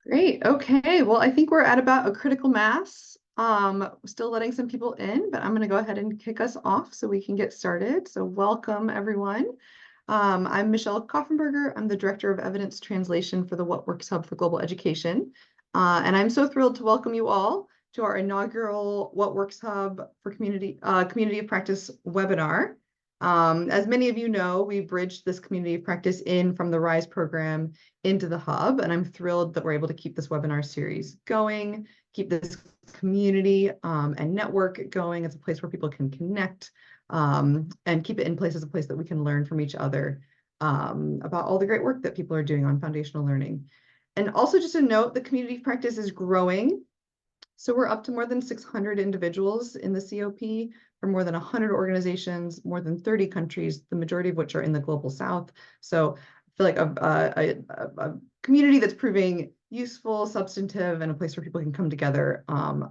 Great. Okay. Well, I think we're at about a critical mass. Still letting some people in, but I'm going to go ahead and kick us off so we can get started. So welcome, everyone. I'm Michelle Koffenberger. I'm the Director of Evidence Translation for the What Works Hub for Global Education. And I'm so thrilled to welcome you all to our inaugural What Works Hub for Community of Practice webinar. As many of you know, we bridged this community of practice in from the RISE program into the hub, and I'm thrilled that we're able to keep this webinar series going, keep this community and network going as a place where people can connect, and keep it in place as a place that we can learn from each other about all the great work that people are doing on foundational learning. And also just a note, the community of practice is growing. So we're up to more than 600 individuals in the COP from more than 100 organizations, more than 30 countries, the majority of which are in the global south. So I feel like a community that's proving useful, substantive, and a place where people can come together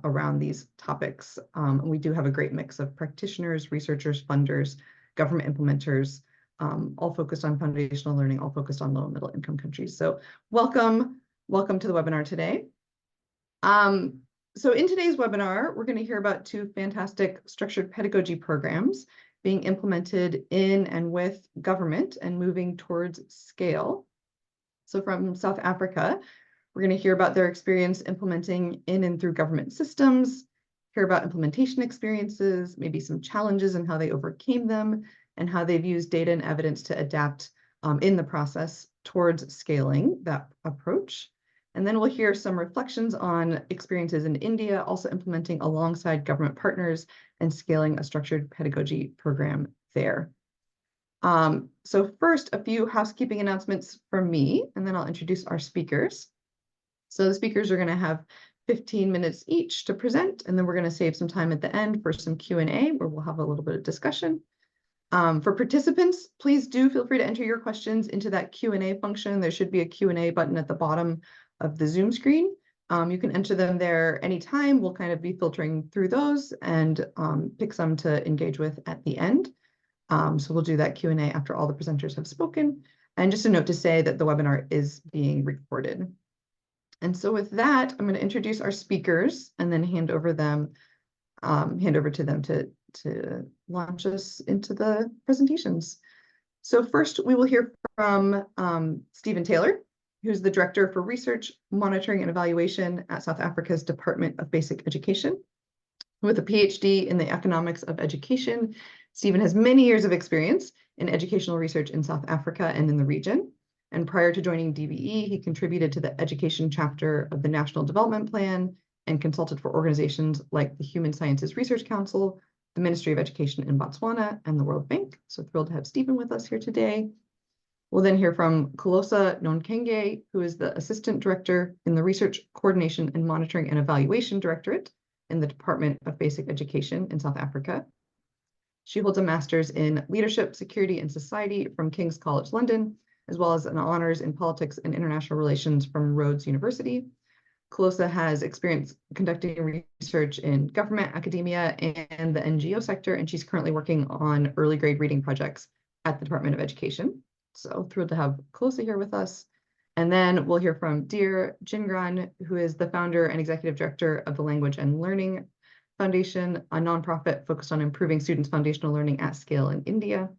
around these topics. And we do have a great mix of practitioners, researchers, funders, government implementers, all focused on foundational learning, all focused on low and middle income countries. So welcome to the webinar today. So in today's webinar, we're going to hear about two fantastic structured pedagogy programs being implemented in and with government and moving towards scale. So from South Africa, we're going to hear about their experience implementing in and through government systems, hear about implementation experiences, maybe some challenges and how they overcame them, and how they've used data and evidence to adapt in the process towards scaling that approach. And then we'll hear some reflections on experiences in India, also implementing alongside government partners and scaling a structured pedagogy program there. So first, a few housekeeping announcements from me, and then I'll introduce our speakers. So the speakers are going to have 15 minutes each to present, and then we're going to save some time at the end for some Q&A, where we'll have a little bit of discussion. For participants, please do feel free to enter your questions into that Q&A function. There should be a Q&A button at the bottom of the Zoom screen. You can enter them there anytime. We'll kind of be filtering through those and pick some to engage with at the end. So we'll do that Q&A after all the presenters have spoken. And just a note to say that the webinar is being recorded. And so with that, I'm going to introduce our speakers and then hand over to them to launch us into the presentations. So first, we will hear from Stephen Taylor, who's the Director for Research, Monitoring, and Evaluation at South Africa's Department of Basic Education. With a PhD in the economics of education, Stephen has many years of experience in educational research in South Africa and in the region. And prior to joining DBE, he contributed to the education chapter of the National Development Plan and consulted for organizations like the Human Sciences Research Council, the Ministry of Education in Botswana, and the World Bank. So thrilled to have Stephen with us here today. We'll then hear from Kholosa Nonkenge, who is the Assistant Director in the Research, Coordination, and Monitoring and Evaluation Directorate in the Department of Basic Education in South Africa. She holds a master's in Leadership, Security, and Society from King's College London, as well as an honors in Politics and International Relations from Rhodes University. Kholosa has experience conducting research in government, academia, and the NGO sector, and she's currently working on early grade reading projects at the Department of Education. So thrilled to have Kholosa here with us. And then we'll hear from Dhir Jhingran, who is the founder and executive director of the Language and Learning Foundation, a nonprofit focused on improving students' foundational learning at scale in India.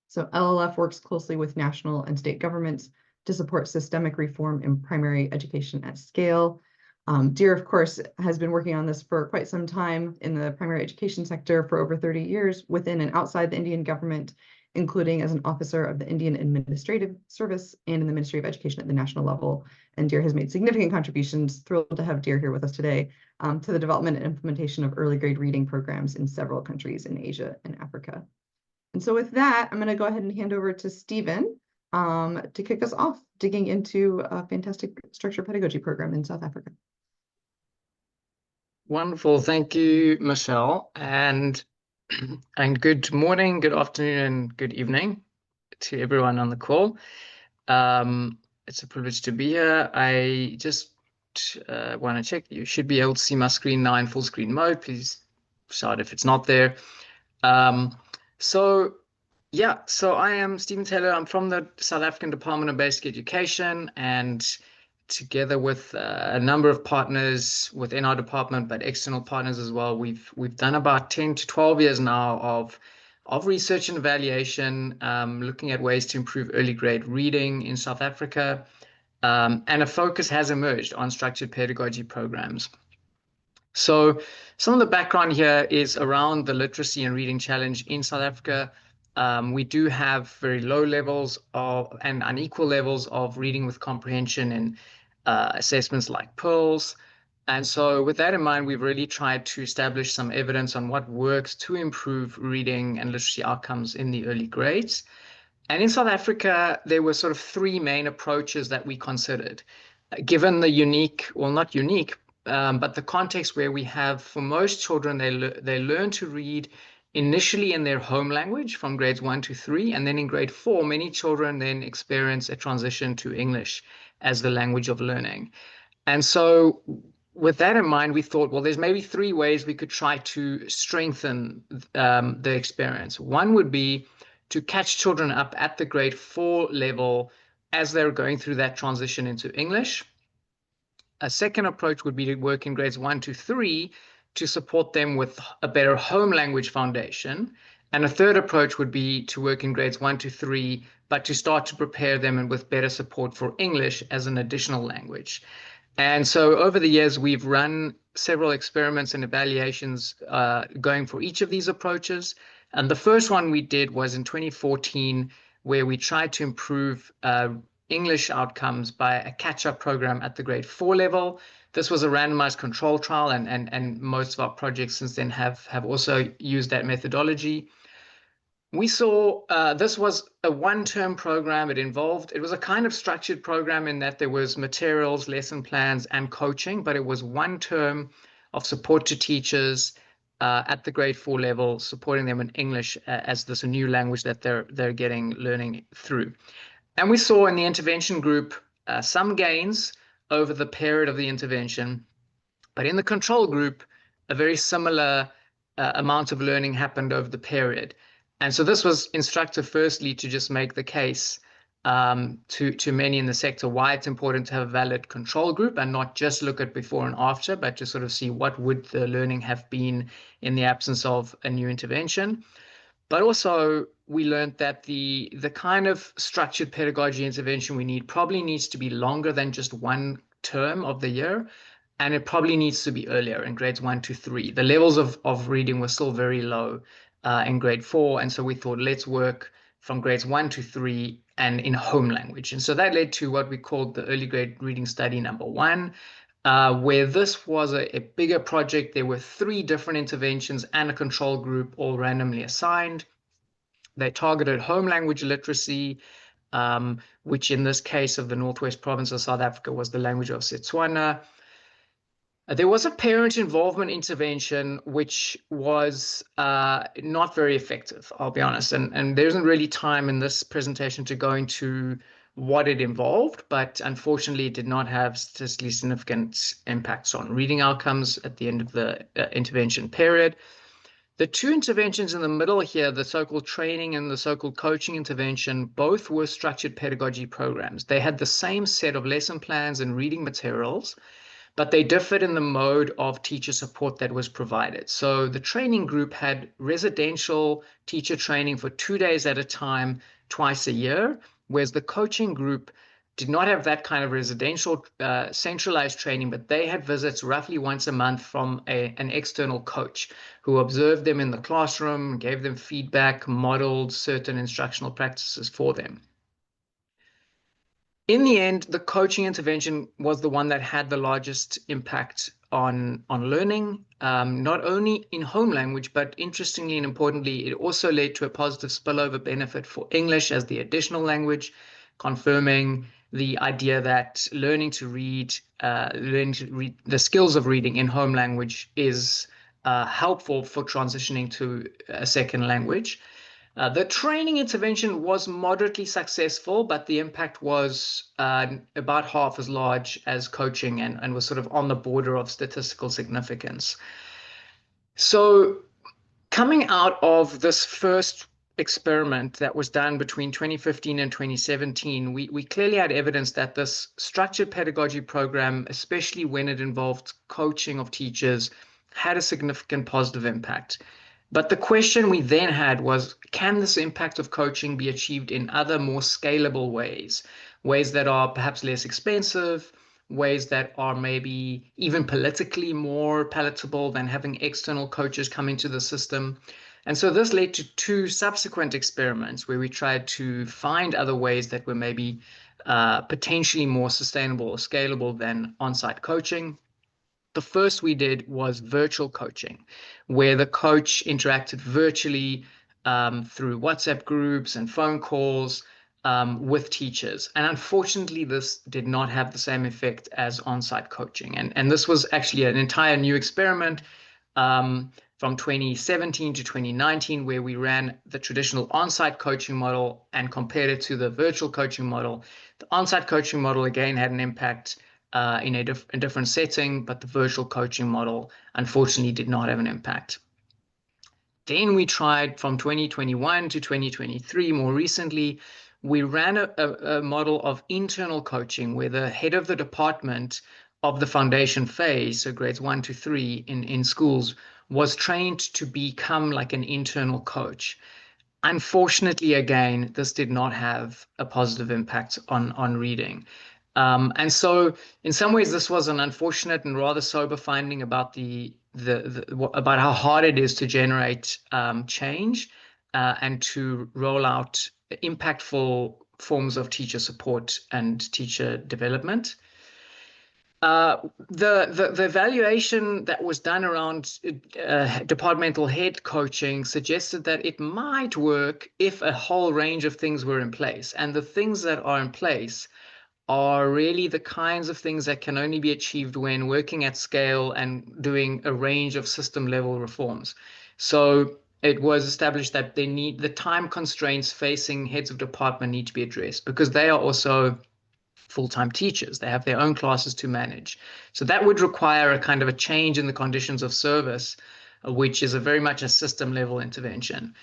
So LLF works closely with national and state governments to support systemic reform in primary education at scale. Dhir, of course, has been working on this for quite some time in the primary education sector for over 30 years within and outside the Indian government, including as an officer of the Indian Administrative Service and in the Ministry of Education at the national level. And Dhir has made significant contributions, thrilled to have Dhir here with us today, to the development and implementation of early grade reading programs in several countries in Asia and Africa. And so with that, I'm going to go ahead and hand over to Stephen to kick us off, digging into a fantastic structured pedagogy program in South Africa. Wonderful. Thank you, Michelle. And good morning, good afternoon, and good evening to everyone on the call. It's a privilege to be here. I just want to check. You should be able to see my screen now in full screen mode. Please shout if it's not there. So I am Stephen Taylor. I'm from the South African Department of Basic Education, and together with a number of partners within our department, but external partners as well, we've done about 10 to 12 years now of research and evaluation, looking at ways to improve early grade reading in South Africa. And a focus has emerged on structured pedagogy programs. So some of the background here is around the literacy and reading challenge in South Africa. We do have very low levels of and unequal levels of reading with comprehension in assessments like PEARLS. And so with that in mind, we've really tried to establish some evidence on what works to improve reading and literacy outcomes in the early grades. And in South Africa, there were sort of three main approaches that we considered. Given the unique, well, not unique, but the context where we have, for most children, they learn to read initially in their home language from grades 1 to 3, and then in grade 4, many children then experience a transition to English as the language of learning. And so with that in mind, we thought, well, there's maybe three ways we could try to strengthen the experience. One would be to catch children up at the grade 4 level as they're going through that transition into English. A second approach would be to work in grades 1 to 3 to support them with a better home language foundation. And a third approach would be to work in grades 1 to 3, but to start to prepare them and with better support for English as an additional language. And so over the years, we've run several experiments and evaluations going for each of these approaches. And the first one we did was in 2014, where we tried to improve English outcomes by a catch-up program at the grade 4 level. This was a randomized control trial, and most of our projects since then have also used that methodology. We saw this was a one-term program. It was a kind of structured program in that there was materials, lesson plans, and coaching, but it was one term of support to teachers at the grade 4 level, supporting them in English as this new language that they're learning through. And we saw in the intervention group some gains over the period of the intervention, but in the control group, a very similar amount of learning happened over the period. And so this was instructive, firstly, to just make the case to many in the sector why it's important to have a valid control group and not just look at before and after, but to sort of see what would the learning have been in the absence of a new intervention. But also, we learned that the kind of structured pedagogy intervention we need probably needs to be longer than just one term of the year, and it probably needs to be earlier in grades 1 to 3. The levels of reading were still very low in grade 4, and so we thought, let's work from grades 1 to 3 and in home language. And so that led to what we called the early grade reading study number 1, where this was a bigger project. There were 3 different interventions and a control group, all randomly assigned. They targeted home language literacy, which in this case of the Northwest Province of South Africa was the language of Setswana. There was a parent involvement intervention, which was not very effective, I'll be honest. And there isn't really time in this presentation to go into what it involved, but unfortunately it did not have statistically significant impacts on reading outcomes at the end of the intervention period. The 2 interventions in the middle here, the so-called training and the so-called coaching intervention, both were structured pedagogy programs. They had the same set of lesson plans and reading materials, but they differed in the mode of teacher support that was provided. So the training group had residential teacher training for 2 days at a time, twice a year, whereas the coaching group did not have that kind of residential centralized training, but they had visits roughly once a month from an external coach who observed them in the classroom, gave them feedback, modeled certain instructional practices for them. In the end, the coaching intervention was the one that had the largest impact on learning, not only in home language, but interestingly and importantly, it also led to a positive spillover benefit for English as the additional language, confirming the idea that learning to read the skills of reading in home language is helpful for transitioning to a second language. The training intervention was moderately successful, but the impact was about half as large as coaching and was sort of on the border of statistical significance. So coming out of this first experiment that was done between 2015 and 2017, we clearly had evidence that this structured pedagogy program, especially when it involved coaching of teachers, had a significant positive impact. But the question we then had was, can this impact of coaching be achieved in other more scalable ways? Ways that are perhaps less expensive, ways that are maybe even politically more palatable than having external coaches come into the system. And so this led to two subsequent experiments where we tried to find other ways that were maybe potentially more sustainable or scalable than on-site coaching. The first we did was virtual coaching, where the coach interacted virtually through WhatsApp groups and phone calls with teachers. And unfortunately, this did not have the same effect as on-site coaching. And this was actually an entire new experiment from 2017 to 2019, where we ran the traditional on-site coaching model and compared it to the virtual coaching model. The on-site coaching model, again, had an impact in a different setting, but the virtual coaching model, unfortunately, did not have an impact. Then we tried from 2021 to 2023, more recently, we ran a model of internal coaching where the head of the department of the foundation phase, so grades 1 to 3 in schools, was trained to become like an internal coach. Unfortunately, again, this did not have a positive impact on reading. And so in some ways, this was an unfortunate and rather sober finding about about how hard it is to generate change and to roll out impactful forms of teacher support and teacher development. The evaluation that was done around departmental head coaching suggested that it might work if a whole range of things were in place. And the things that are in place are really the kinds of things that can only be achieved when working at scale and doing a range of system level reforms. So it was established that the time constraints facing heads of department need to be addressed because they are also full-time teachers. They have their own classes to manage. So that would require a kind of a change in the conditions of service, which is very much a system level intervention.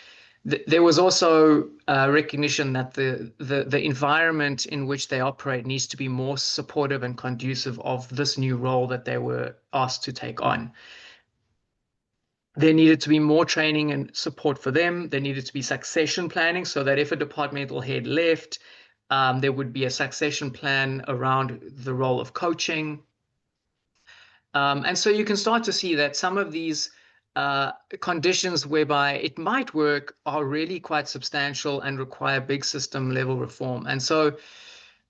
There was also recognition that the environment in which they operate needs to be more supportive and conducive of this new role that they were asked to take on. There needed to be more training and support for them. There needed to be succession planning so that if a departmental head left, there would be a succession plan around the role of coaching. And so you can start to see that some of these conditions whereby it might work are really quite substantial and require big system level reform. And so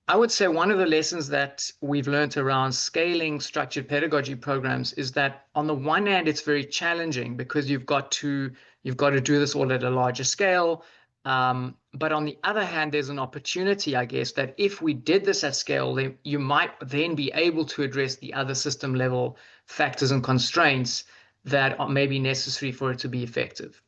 I would say one of the lessons that we've learned around scaling structured pedagogy programs is that on the one hand, it's very challenging because you've got to do this all at a larger scale. But on the other hand, there's an opportunity, I guess, that if we did this at scale, then you might then be able to address the other system level factors and constraints that may be necessary for it to be effective.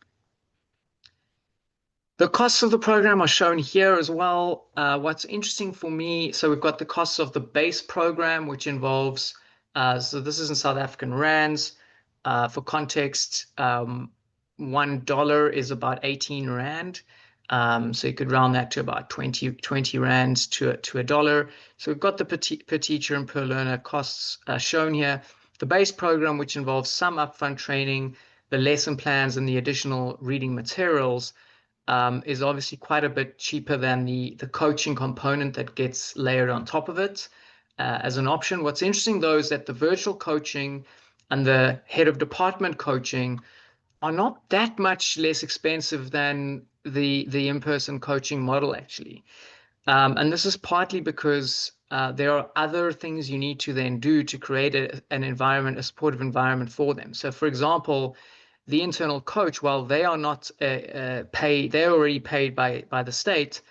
The costs of the program are shown here as well. What's interesting for me, so we've got the costs of the base program, which involves, so this is in South African rands. For context, $1 is about 18 rand. So you could round that to about 20 rands to a dollar. So we've got the per teacher and per learner costs shown here. The base program, which involves some upfront training, the lesson plans, and the additional reading materials, is obviously quite a bit cheaper than the coaching component that gets layered on top of it as an option. What's interesting, though, is that the virtual coaching and the head of department coaching are not that much less expensive than the in-person coaching model, actually. And this is partly because there are other things you need to then do to create an environment, a supportive environment for them. So, for example, the internal coach, while they are not paid, they're already paid by the state,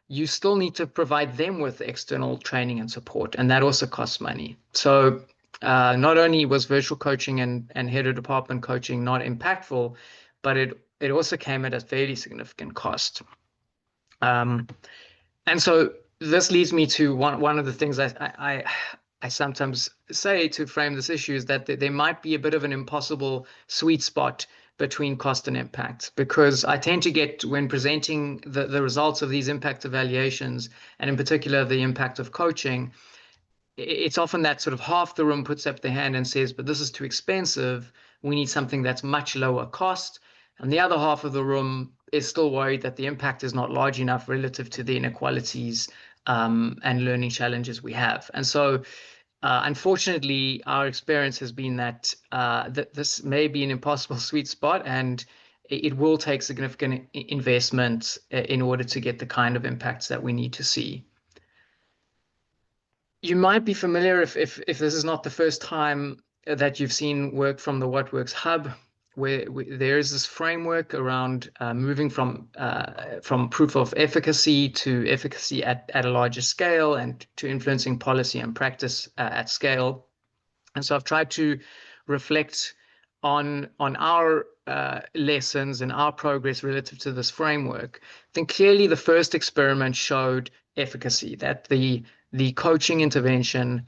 you still need to provide them with external training and support, and that also costs money. So not only was virtual coaching and head of department coaching not impactful, but it also came at a fairly significant cost. And so this leads me to one of the things I sometimes say to frame this issue is that there might be a bit of an impossible sweet spot between cost and impact, because I tend to get, when presenting the results of these impact evaluations, and in particular the impact of coaching, it's often that sort of half the room puts up their hand and says, but this is too expensive. We need something that's much lower cost. And the other half of the room is still worried that the impact is not large enough relative to the inequalities and learning challenges we have. And so, unfortunately, our experience has been that, that this may be an impossible sweet spot, and it will take significant investment in order to get the kind of impacts that we need to see. You might be familiar, if this is not the first time that you've seen work from the What Works Hub, where there is this framework around moving from proof of efficacy to efficacy at a larger scale, and to influencing policy and practice at scale. And so I've tried to reflect on our lessons and our progress relative to this framework. I think clearly the first experiment showed efficacy, that the coaching intervention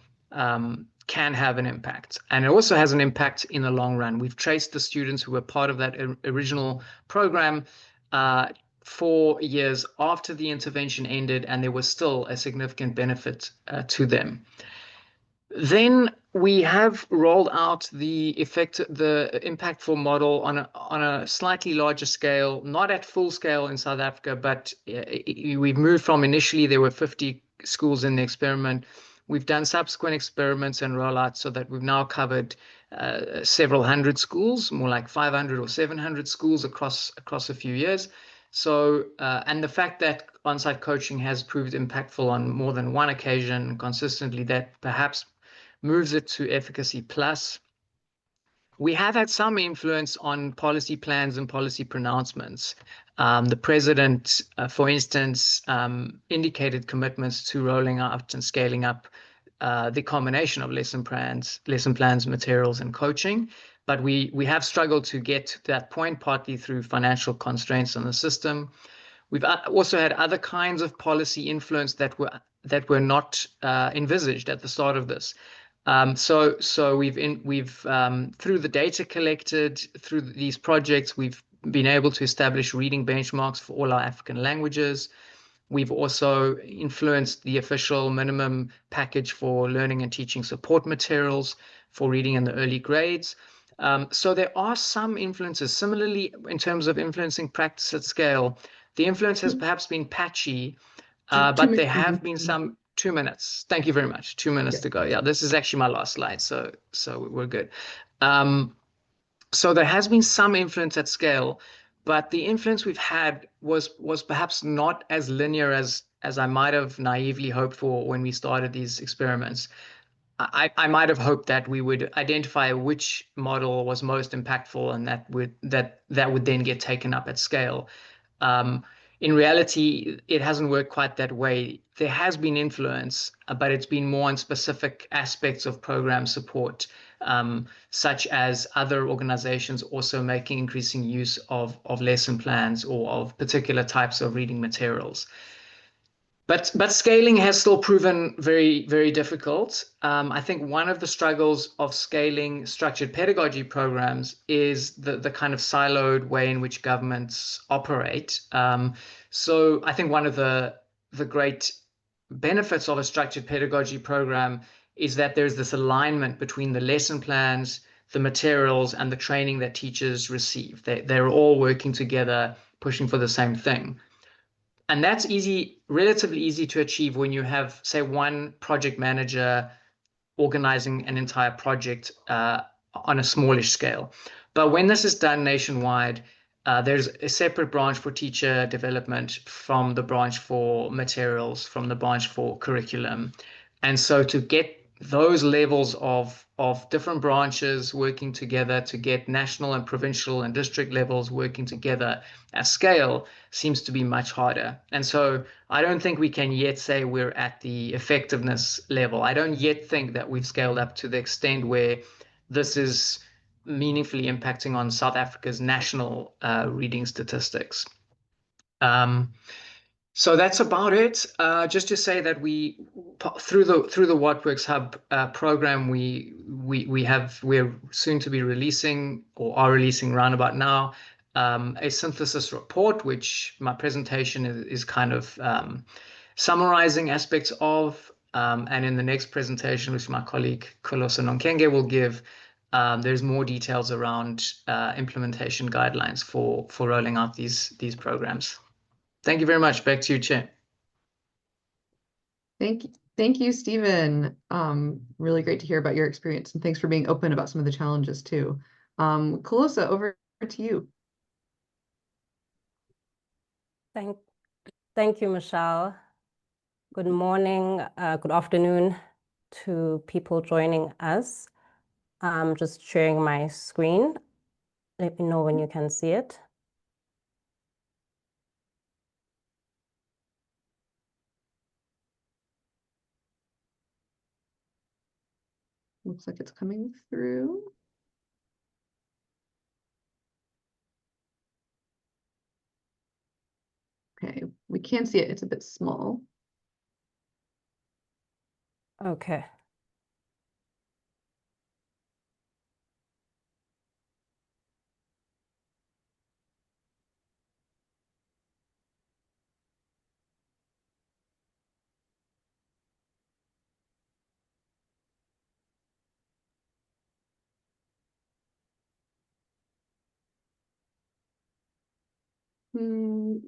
can have an impact, and it also has an impact in the long run. We've traced the students who were part of that original program 4 years after the intervention ended, and there was still a significant benefit to them. Then we have rolled out the impactful model on a slightly larger scale, not at full scale in South Africa, but we've moved from, initially there were 50 schools in the experiment. We've done subsequent experiments and rollouts so that we've now covered several hundred schools, more like 500 or 700 schools across a few years. So, and the fact that on-site coaching has proved impactful on more than one occasion consistently, that perhaps moves it to efficacy plus. We have had some influence on policy plans and policy pronouncements. The president, for instance, indicated commitments to rolling out and scaling up the combination of lesson plans, materials, and coaching. But we have struggled to get to that point, partly through financial constraints on the system. We've also had other kinds of policy influence that were not envisaged at the start of this. So we've through the data collected through these projects, we've been able to establish reading benchmarks for all our African languages. We've also influenced the official minimum package for learning and teaching support materials for reading in the early grades. So there are some influences. Similarly, in terms of influencing practice at scale, the influence has perhaps been patchy, but there have been some. 2 minutes. Thank you very much. 2 minutes to go. Yeah, this is actually my last slide, so we're good. So there has been some influence at scale, but the influence we've had was perhaps not as linear as I might have naively hoped for when we started these experiments. I might have hoped that we would identify which model was most impactful, and that would then get taken up at scale. In reality, it hasn't worked quite that way. There has been influence, but it's been more on specific aspects of program support, such as other organizations also making increasing use of lesson plans or of particular types of reading materials. But scaling has still proven very, very difficult. I think one of the struggles of scaling structured pedagogy programs is the kind of siloed way in which governments operate. So I think one of the great benefits of a structured pedagogy program is that there's this alignment between the lesson plans, the materials, and the training that teachers receive. They're all working together, pushing for the same thing. And that's relatively easy to achieve when you have, say, one project manager organizing an entire project on a smallish scale. But when this is done nationwide, there's a separate branch for teacher development from the branch for materials, from the branch for curriculum. And so to get those levels of different branches working together, to get national and provincial and district levels working together at scale, seems to be much harder. And so I don't think we can yet say we're at the effectiveness level. I don't yet think that we've scaled up to the extent where this is meaningfully impacting on South Africa's national reading statistics. So that's about it. Just to say that through the WhatWorks Hub program, we're soon to be releasing, or are releasing round about now, a synthesis report, which my presentation is kind of summarizing aspects of, and in the next presentation, which my colleague Kholosa Nonkenge will give, there's more details around implementation guidelines for rolling out these programs. Thank you very much. Back to you, Chair. Thank you, Stephen. Really great to hear about your experience, and thanks for being open about some of the challenges too. Kholosa, over to you. Thank you, Michelle. Good morning, good afternoon to people joining us. I'm just sharing my screen. Let me know when you can see it. Looks like it's coming through. Okay, we can see it. It's a bit small. Okay.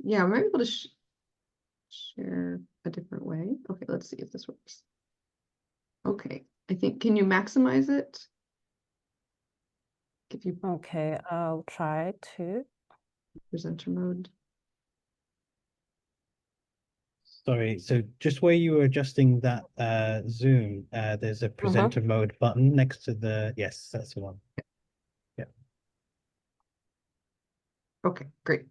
Yeah, I might be able to share a different way. Okay, let's see if this works. Okay, I think, can you maximize it? If you Okay, I'll try to. presenter mode. Sorry, so just where you were adjusting that zoom, there's a presenter mode button next to the, yes, that's the one. Yeah. Okay, great.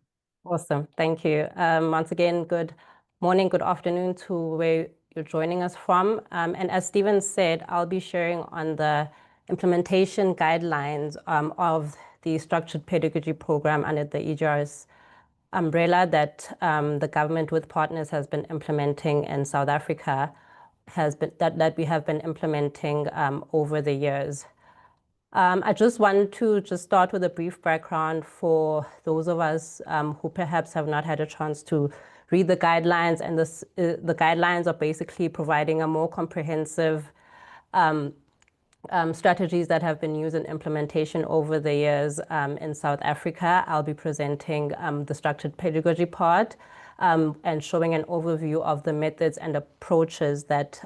Awesome, thank you. Once again, good morning, good afternoon to where you're joining us from. And as Stephen said, I'll be sharing on the implementation guidelines of the structured pedagogy program under the EGRS umbrella that the government with partners has been implementing in South Africa, that we have been implementing over the years. I just want to start with a brief background for those of us who perhaps have not had a chance to read the guidelines. And the guidelines are basically providing a more comprehensive strategies that have been used in implementation over the years in South Africa. I'll be presenting the structured pedagogy part and showing an overview of the methods and approaches that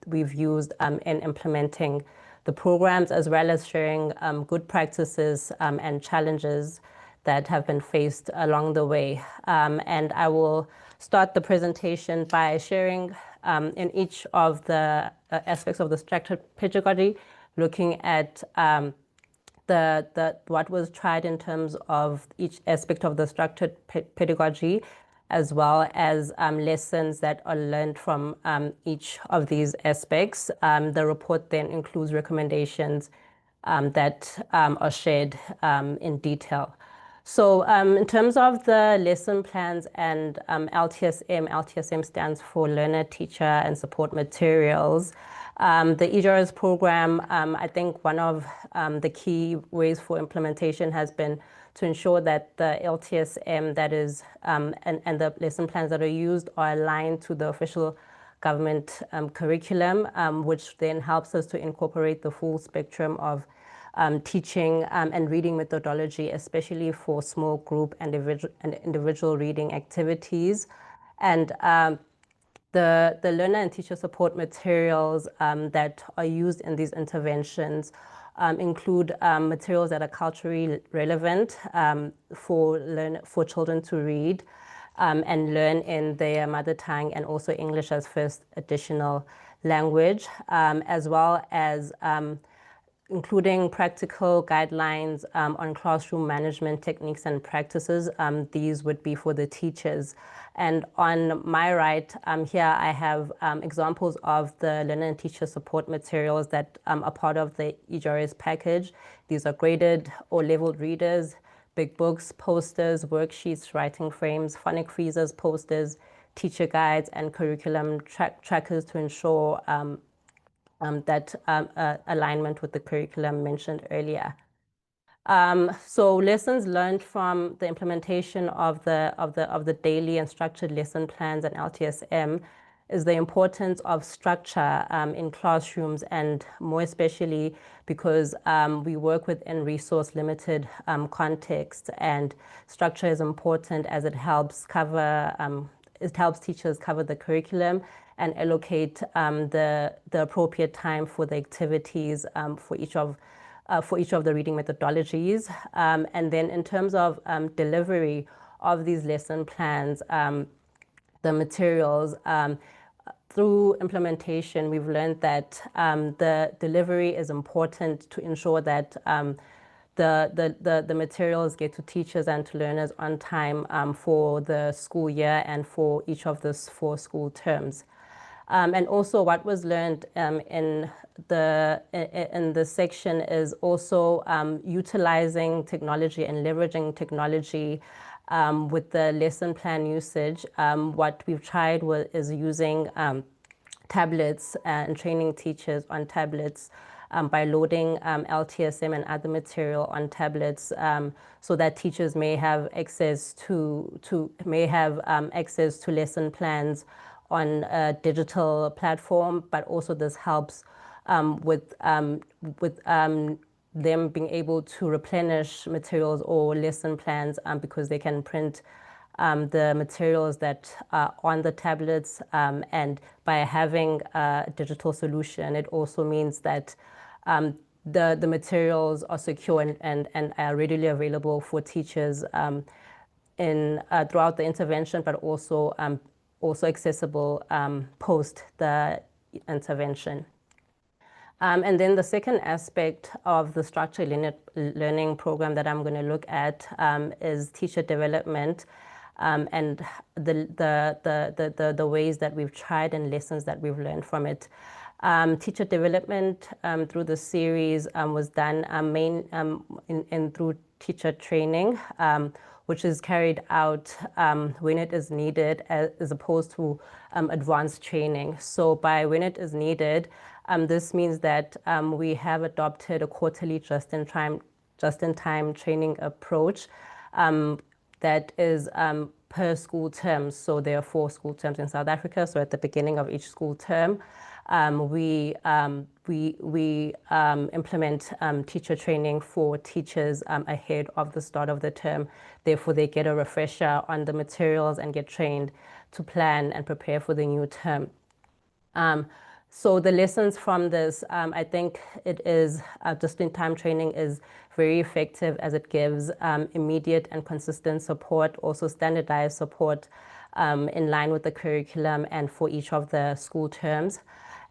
we've used in implementing the programs, as well as sharing good practices and challenges that have been faced along the way. And I will start the presentation by sharing in each of the aspects of the structured pedagogy, looking at what was tried in terms of each aspect of the structured pedagogy, as well as lessons that are learned from each of these aspects. The report then includes recommendations that are shared in detail. So in terms of the lesson plans and LTSM stands for Learner, Teacher, and Support Materials. The EGRS program, I think one of the key ways for implementation has been to ensure that the LTSM that is and the lesson plans that are used are aligned to the official government curriculum, which then helps us to incorporate the full spectrum of teaching and reading methodology, especially for small group and individual reading activities. And the learner and teacher support materials that are used in these interventions include materials that are culturally relevant for children to read and learn in their mother tongue, and also English as first additional language, as well as including practical guidelines on classroom management techniques and practices. These would be for the teachers. And on my right here, I have examples of the learner and teacher support materials that are part of the EGRS package. These are graded or leveled readers, big books, posters, worksheets, writing frames, phonic freezers, posters, teacher guides and curriculum trackers to ensure that alignment with the curriculum mentioned earlier. So lessons learned from the implementation of the daily and structured lesson plans and LTSM is the importance of structure in classrooms, and more especially because we work within resource limited context, and structure is important as it helps teachers cover the curriculum and allocate the appropriate time for the activities for each of the reading methodologies. And then in terms of delivery of these lesson plans, the materials, through implementation, we've learned that the delivery is important to ensure that the materials get to teachers and to learners on time for the school year and for each of the 4 school terms. And also what was learned in the section is also utilizing technology and leveraging technology with the lesson plan usage. What we've tried is using tablets and training teachers on tablets by loading LTSM and other material on tablets, so that teachers may have access to lesson plans on a digital platform, but also this helps with them being able to replenish materials or lesson plans because they can print the materials that are on the tablets, and by having a digital solution, it also means that the materials are secure and are readily available for teachers throughout the intervention, but also accessible post the intervention. And then the second aspect of the structured learning program that I'm going to look at is teacher development, and the ways that we've tried and lessons that we've learned from it. Teacher development through the series was done through teacher training, which is carried out when it is needed as opposed to advanced training. So by when it is needed, this means that we have adopted a quarterly just-in-time training approach that is per school term. So there are 4 school terms in South Africa. So at the beginning of each school term, we implement teacher training for teachers ahead of the start of the term. Therefore, they get a refresher on the materials and get trained to plan and prepare for the new term. So the lessons from this, I think it is just-in-time training is very effective as it gives immediate and consistent support, also standardized support in line with the curriculum and for each of the school terms.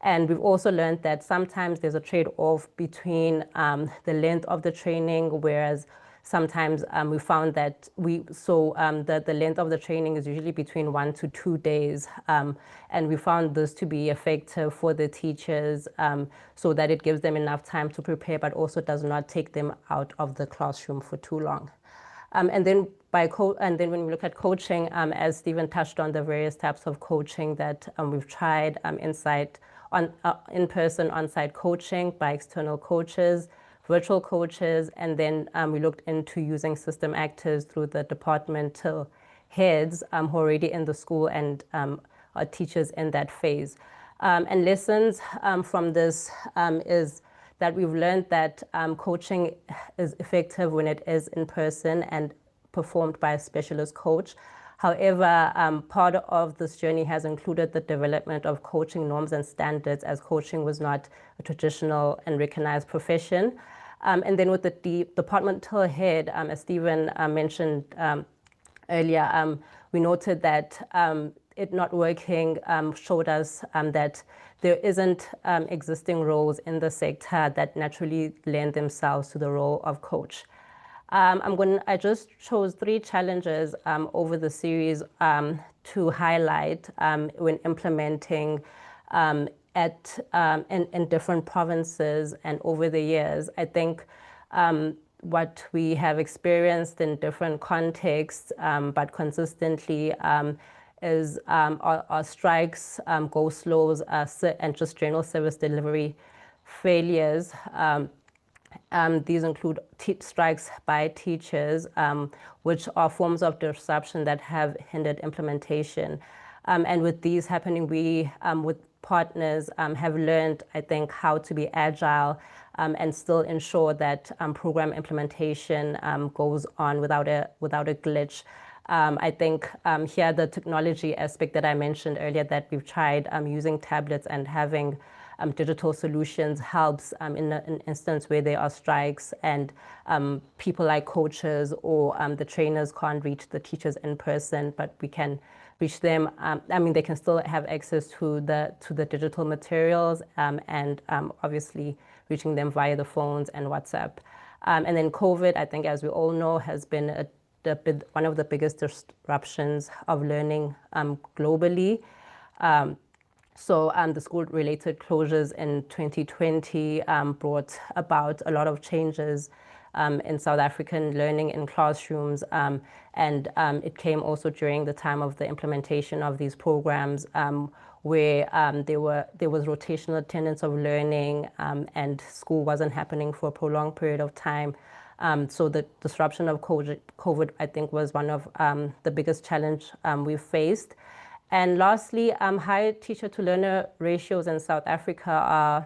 And we've also learned that sometimes there's a trade-off between the length of the training, whereas sometimes we found that the length of the training is usually between 1 to 2 days. And we found this to be effective for the teachers so that it gives them enough time to prepare, but also does not take them out of the classroom for too long. And then when we look at coaching, as Stephen touched on the various types of coaching that we've tried, in-person on-site coaching by external coaches, virtual coaches, and then we looked into using system actors through the departmental heads who are already in the school and are teachers in that phase. And lessons from this is that we've learned that coaching is effective when it is in person and performed by a specialist coach. However, part of this journey has included the development of coaching norms and standards, as coaching was not a traditional and recognized profession. And then with the departmental head, as Stephen mentioned earlier, we noted that it not working showed us that there isn't existing roles in the sector that naturally lend themselves to the role of coach. I just chose 3 challenges over the series to highlight when implementing in different provinces and over the years. I think what we have experienced in different contexts, but consistently, is are strikes, go slows, and just general service delivery failures. These include strikes by teachers, which are forms of disruption that have hindered implementation. And with these happening, we, with partners, have learned, I think, how to be agile and still ensure that program implementation goes on without a glitch. I think here the technology aspect that I mentioned earlier that we've tried using tablets and having digital solutions helps in an instance where there are strikes and people like coaches or the trainers can't reach the teachers in person, but we can reach them. I mean, they can still have access to the digital materials and obviously reaching them via the phones and WhatsApp. And then COVID, I think, as we all know, has been one of the biggest disruptions of learning globally. So the school-related closures in 2020 brought about a lot of changes in South African learning in classrooms. And it came also during the time of the implementation of these programs where there was rotational attendance of learning and school wasn't happening for a prolonged period of time. So the disruption of COVID, I think, was one of the biggest challenge we've faced. And lastly, high teacher-to-learner ratios in South Africa are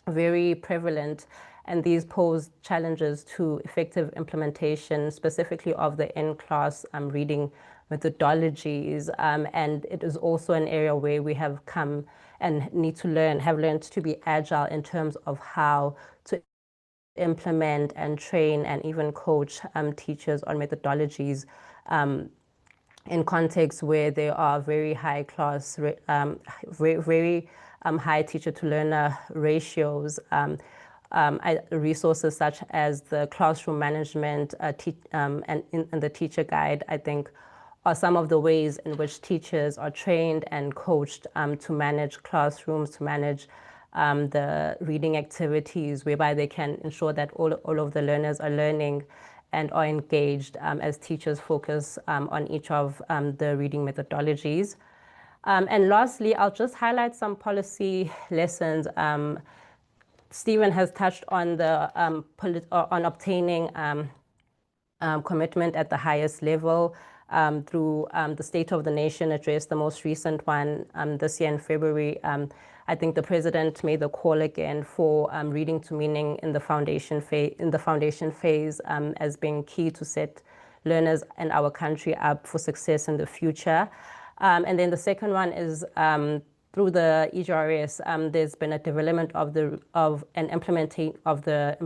very prevalent, and these pose challenges to effective implementation, specifically of the in-class reading methodologies. And it is also an area where we have come and have learned to be agile in terms of how to implement and train and even coach teachers on methodologies in contexts where there are very high high teacher-to-learner ratios. Resources such as the classroom management and the teacher guide, I think, are some of the ways in which teachers are trained and coached to manage classrooms, to manage the reading activities, whereby they can ensure that all of the learners are learning and are engaged as teachers focus on each of the reading methodologies. And lastly, I'll just highlight some policy lessons. Stephen has touched on the on obtaining commitment at the highest level through the State of the Nation address, the most recent one this year in February. I think the president made the call again for reading to meaning in the foundation phase as being key to set learners in our country up for success in the future. And then the second one is through the EGRS, there's been a development of an implementing of the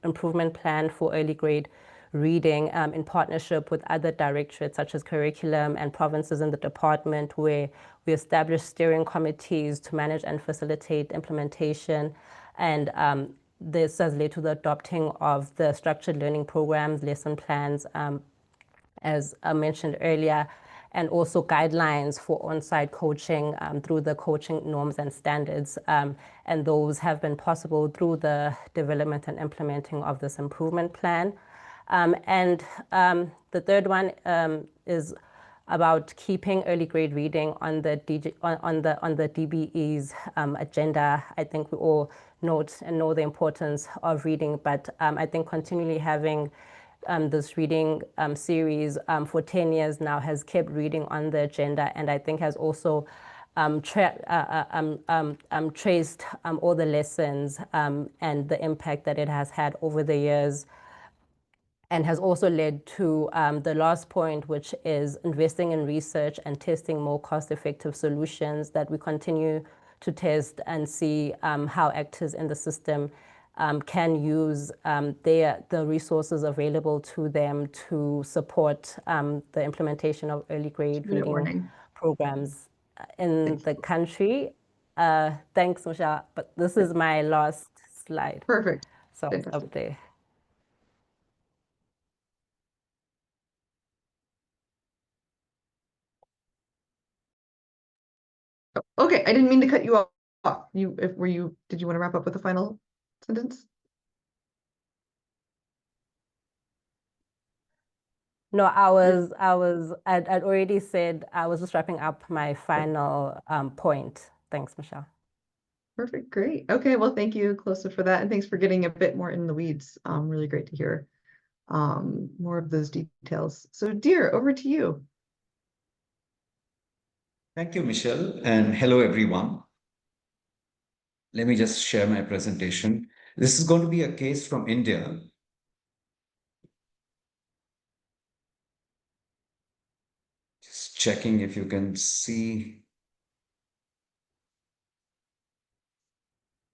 improvement plan for early grade reading in partnership with other directorates such as curriculum and provinces in the department, where we established steering committees to manage and facilitate implementation. And this has led to the adopting of the structured learning programs, lesson plans, as I mentioned earlier, and also guidelines for on-site coaching through the coaching norms and standards. And those have been possible through the development and implementing of this improvement plan. And the third one is about keeping early grade reading on the DBE's agenda. I think we all note and know the importance of reading, but I think continually having this reading series for 10 years now has kept reading on the agenda, and I think has also traced all the lessons and the impact that it has had over the years, and has also led to the last point, which is investing in research and testing more cost-effective solutions that we continue to test and see how actors in the system can use the resources available to them to support the implementation of early grade reading programs in the country. Thanks, Michelle, but this is my last slide. Perfect. So it's up there. Okay, I didn't mean to cut you off. Did you want to wrap up with a final sentence? No, I'd already said I was just wrapping up my final point. Thanks, Michelle. Perfect, great. Okay, well, thank you, Kholosa, for that, and thanks for getting a bit more in the weeds. Really great to hear more of those details. So, Dhir, over to you. Thank you, Michelle, and hello, everyone. Let me just share my presentation. This is going to be a case from India. Just checking if you can see.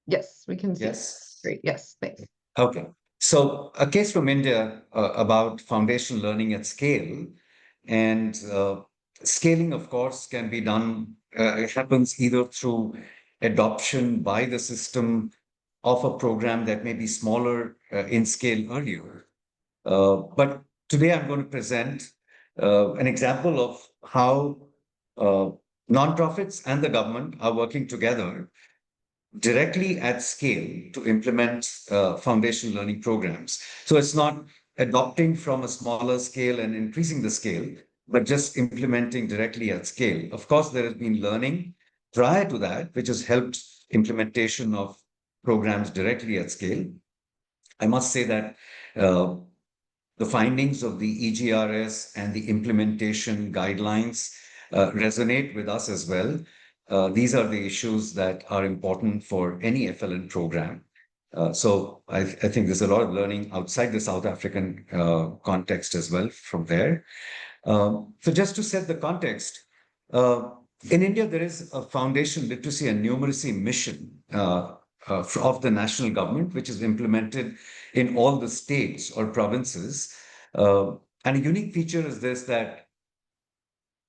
Yes, we can see. Yes. Great, yes, thanks. Okay. So a case from India about foundational learning at scale. And scaling, of course, can be done, it happens either through adoption by the system of a program that may be smaller in scale earlier. But today I'm going to present an example of how nonprofits and the government are working together directly at scale to implement foundational learning programs. So it's not adopting from a smaller scale and increasing the scale, but just implementing directly at scale. Of course, there has been learning prior to that, which has helped implementation of programs directly at scale. I must say that the findings of the EGRS and the implementation guidelines resonate with us as well. These are the issues that are important for any FLN program. So I think there's a lot of learning outside the South African context as well from there. So just to set the context, in India, there is a foundation literacy and numeracy mission of the national government, which is implemented in all the states or provinces. And a unique feature is this, that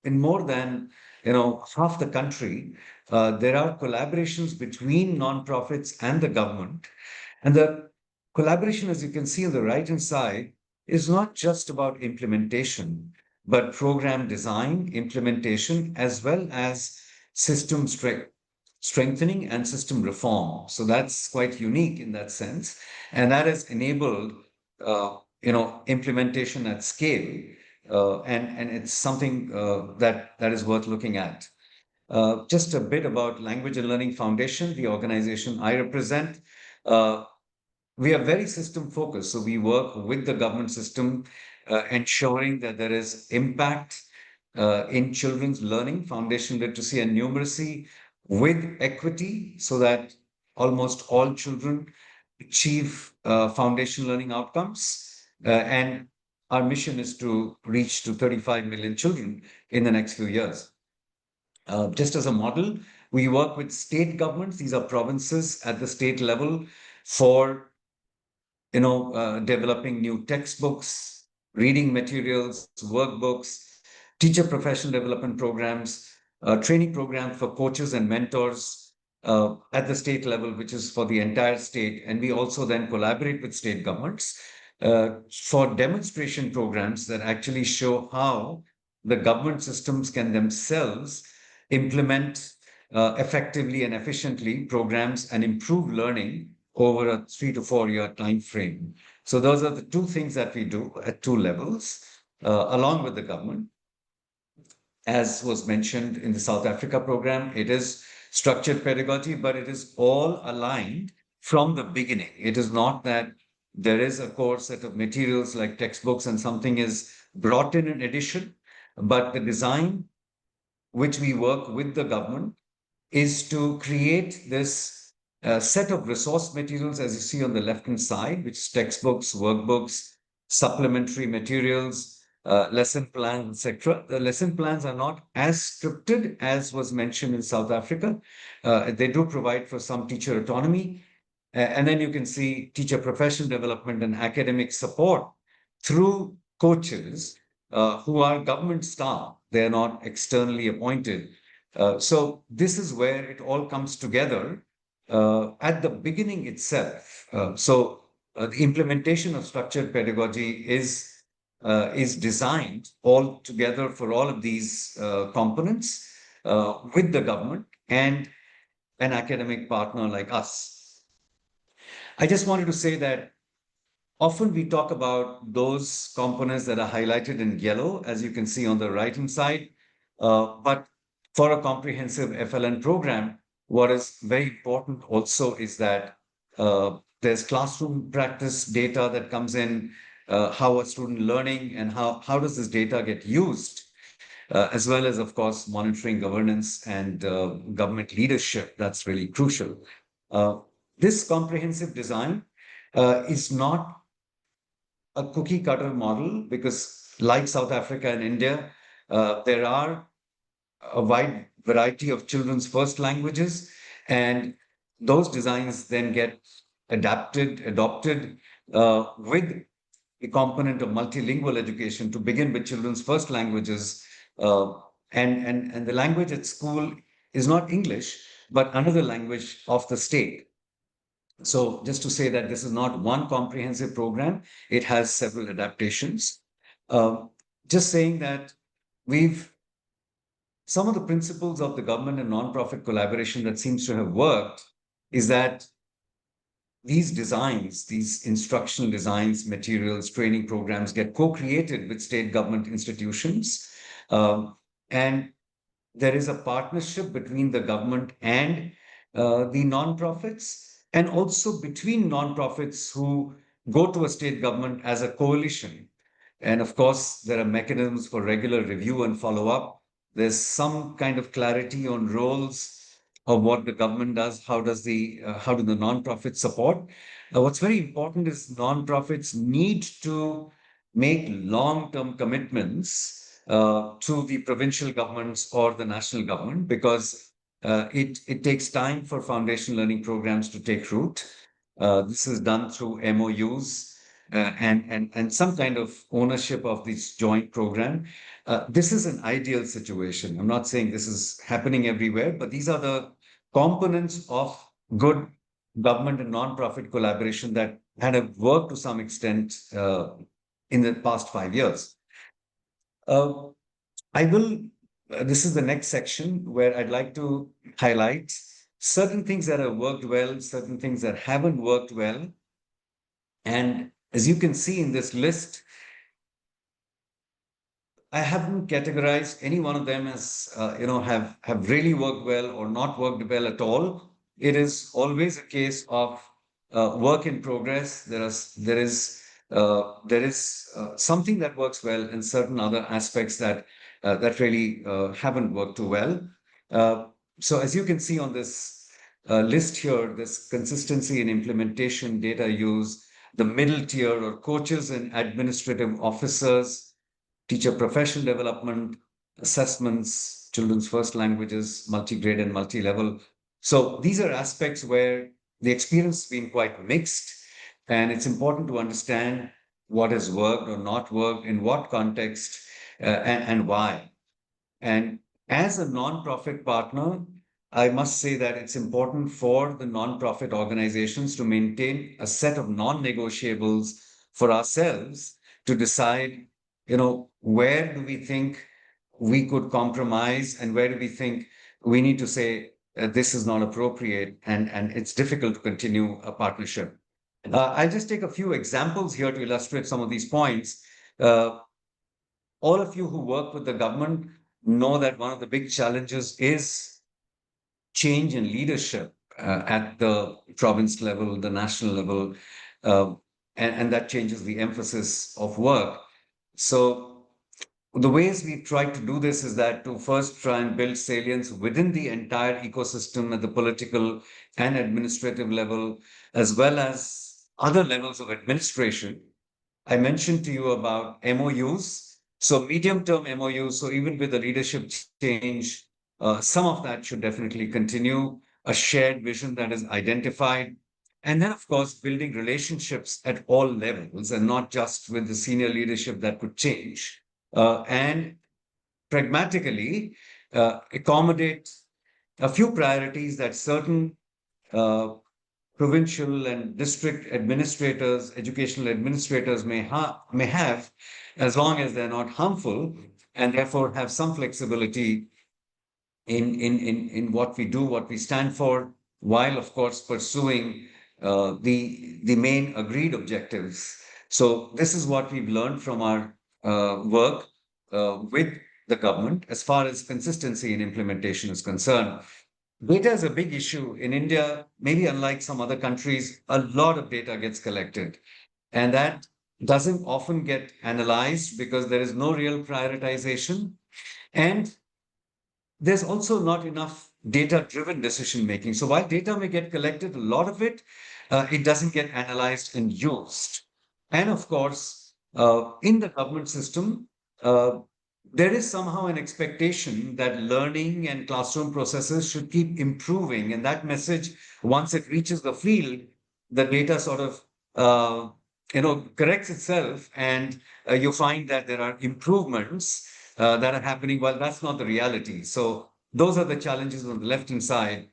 in more than half the country, there are collaborations between nonprofits and the government. And the collaboration, as you can see on the right-hand side, is not just about implementation, but program design, implementation, as well as system strengthening and system reform. So that's quite unique in that sense. And that has enabled, implementation at scale. And it's something that is worth looking at. Just a bit about Language and Learning Foundation, the organization I represent. We are very system focused. So we work with the government system, ensuring that there is impact in children's learning, foundational literacy and numeracy with equity, so that almost all children achieve foundational learning outcomes. And our mission is to reach to 35 million children in the next few years. Just as a model, we work with state governments. These are provinces at the state level for developing new textbooks, reading materials, workbooks, teacher professional development programs, training programs for coaches and mentors at the state level, which is for the entire state. And we also then collaborate with state governments for demonstration programs that actually show how the government systems can themselves implement effectively and efficiently programs and improve learning over a 3 to 4 year time frame. So those are the two things that we do at two levels, along with the government. As was mentioned in the South Africa program, it is structured pedagogy, but it is all aligned from the beginning. It is not that there is a core set of materials like textbooks and something is brought in addition, but the design which we work with the government is to create this set of resource materials, as you see on the left-hand side, which is textbooks, workbooks, supplementary materials, lesson plans, etc. The lesson plans are not as scripted as was mentioned in South Africa. They do provide for some teacher autonomy. And then you can see teacher professional development and academic support through coaches who are government staff. They're not externally appointed. So this is where it all comes together at the beginning itself. So the implementation of structured pedagogy is designed all together for all of these components with the government and an academic partner like us. I just wanted to say that often we talk about those components that are highlighted in yellow, as you can see on the right-hand side. But for a comprehensive FLN program, what is very important also is that there's classroom practice data that comes in, how a student learning and how does this data get used, as well as, of course, monitoring governance and government leadership. That's really crucial. This comprehensive design is not a cookie cutter model because, like South Africa and India, there are a wide variety of children's first languages, and those designs then get adopted with a component of multilingual education to begin with children's first languages. And the language at school is not English, but another language of the state. So just to say that this is not one comprehensive program, it has several adaptations. Just saying that some of the principles of the government and nonprofit collaboration that seems to have worked is that these designs, these instructional designs, materials, training programs get co-created with state government institutions. And there is a partnership between the government and the nonprofits, and also between nonprofits who go to a state government as a coalition. And of course, there are mechanisms for regular review and follow-up. There's some kind of clarity on roles of what the government does. How do the nonprofits support? What's very important is nonprofits need to make long-term commitments to the provincial governments or the national government, because it takes time for foundation learning programs to take root. This is done through MOUs and some kind of ownership of this joint program. This is an ideal situation. I'm not saying this is happening everywhere, but these are the components of good government and nonprofit collaboration that have worked to some extent in the past 5 years. This is the next section where I'd like to highlight certain things that have worked well, certain things that haven't worked well. And as you can see in this list, I haven't categorized any one of them as, have really worked well or not worked well at all. It is always a case of work in progress. There is something that works well and certain other aspects that really haven't worked too well. So as you can see on this list here, this consistency in implementation, data use, the middle tier or coaches and administrative officers, teacher professional development, assessments, children's first languages, multi-grade and multi-level. So these are aspects where the experience has been quite mixed, and it's important to understand what has worked or not worked, in what context, and why. And as a nonprofit partner, I must say that it's important for the nonprofit organizations to maintain a set of non-negotiables for ourselves to decide, where do we think we could compromise and where do we think we need to say this is not appropriate and it's difficult to continue a partnership. I'll just take a few examples here to illustrate some of these points. All of you who work with the government know that one of the big challenges is change in leadership at the province level, the national level, and that changes the emphasis of work. So the ways we try to do this is that to first try and build salience within the entire ecosystem at the political and administrative level, as well as other levels of administration. I mentioned to you about MOUs. So medium-term MOUs, so even with the leadership change, some of that should definitely continue, a shared vision that is identified. And then, of course, building relationships at all levels and not just with the senior leadership that could change. And pragmatically accommodate a few priorities that certain provincial and district administrators, educational administrators may have, as long as they're not harmful, and therefore have some flexibility in what we do, what we stand for, while of course pursuing the main agreed objectives So this is what we've learned from our work with the government as far as consistency in implementation is concerned. Data is a big issue in India. Maybe unlike some other countries, a lot of data gets collected, and that doesn't often get analyzed because there is no real prioritization. And there's also not enough data-driven decision making. So while data may get collected, a lot of it, it doesn't get analyzed and used. And of course, in the government system, there is somehow an expectation that learning and classroom processes should keep improving. And that message, once it reaches the field, the data sort of corrects itself, and you find that there are improvements that are happening. Well, that's not the reality. So those are the challenges on the left-hand side.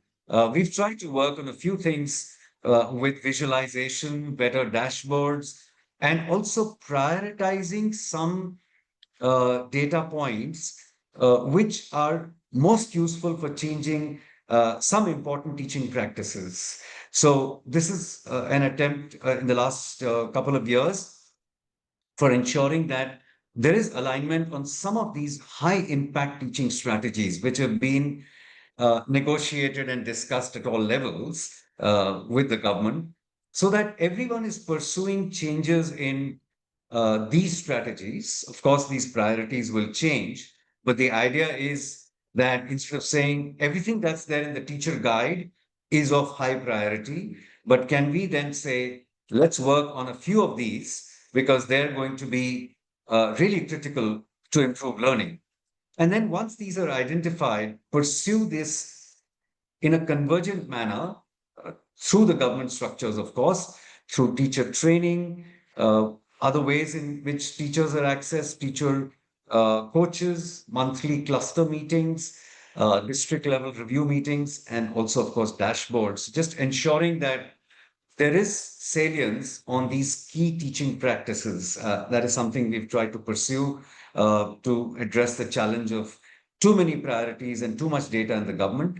We've tried to work on a few things with visualization, better dashboards, and also prioritizing some data points which are most useful for changing some important teaching practices. So this is an attempt in the last couple of years for ensuring that there is alignment on some of these high impact teaching strategies, which have been negotiated and discussed at all levels with the government, so that everyone is pursuing changes in these strategies. Of course, these priorities will change, but the idea is that instead of saying everything that's there in the teacher guide is of high priority, but can we then say, let's work on a few of these because they're going to be really critical to improve learning. And then once these are identified, pursue this in a convergent manner through the government structures, of course, through teacher training, other ways in which teachers are accessed, teacher coaches, monthly cluster meetings, district level review meetings, and also, of course, dashboards, just ensuring that there is salience on these key teaching practices. That is something we've tried to pursue to address the challenge of too many priorities and too much data in the government.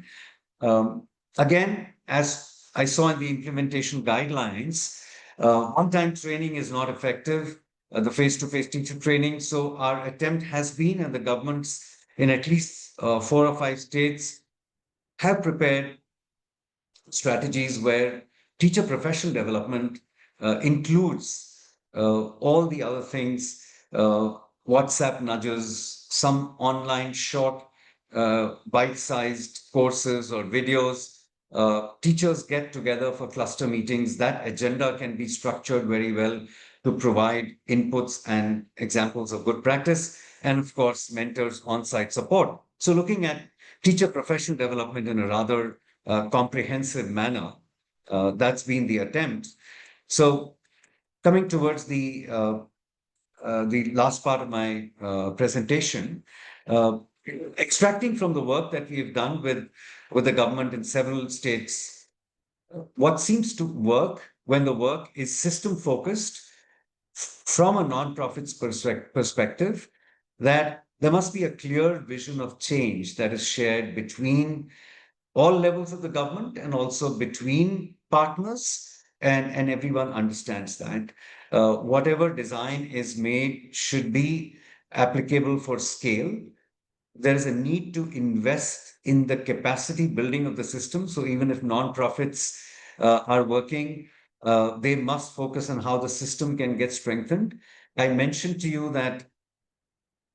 Again, as I saw in the implementation guidelines, one-time training is not effective, the face-to-face teacher training. So our attempt has been, and the governments in at least 4 or 5 states have prepared strategies where teacher professional development includes all the other things, WhatsApp nudges, some online short bite-sized courses or videos. Teachers get together for cluster meetings. That agenda can be structured very well to provide inputs and examples of good practice, and of course, mentors on-site support. So looking at teacher professional development in a rather comprehensive manner, that's been the attempt. So coming towards the last part of my presentation, extracting from the work that we have done with the government in several states, what seems to work when the work is system focused from a nonprofit's perspective, that there must be a clear vision of change that is shared between all levels of the government and also between partners, and everyone understands that. Whatever design is made should be applicable for scale. There is a need to invest in the capacity building of the system. So even if nonprofits are working, they must focus on how the system can get strengthened. I mentioned to you that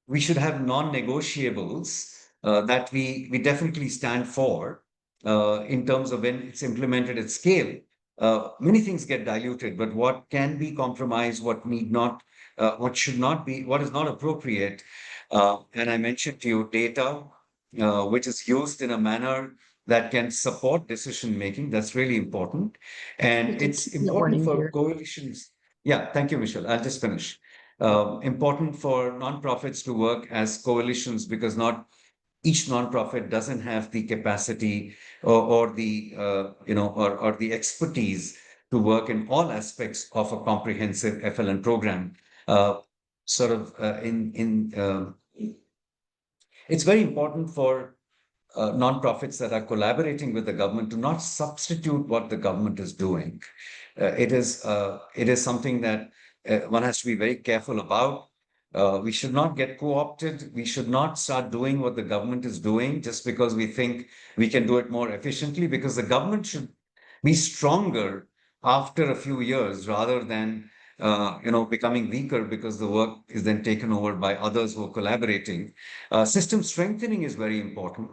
we should have non-negotiables that we definitely stand for in terms of when it's implemented at scale. Many things get diluted, but what can be compromised, what need not, what should not be, what is not appropriate. And I mentioned to you data, which is used in a manner that can support decision making. That's really important. And it's important for coalitions. Yeah, thank you, Michelle. I'll just finish. Important for nonprofits to work as coalitions, because not each nonprofit doesn't have the capacity or the or the expertise to work in all aspects of a comprehensive FLN program. It's very important for nonprofits that are collaborating with the government to not substitute what the government is doing. It is something that one has to be very careful about. We should not get co-opted. We should not start doing what the government is doing just because we think we can do it more efficiently, because the government should be stronger after a few years rather than becoming weaker because the work is then taken over by others who are collaborating. System strengthening is very important.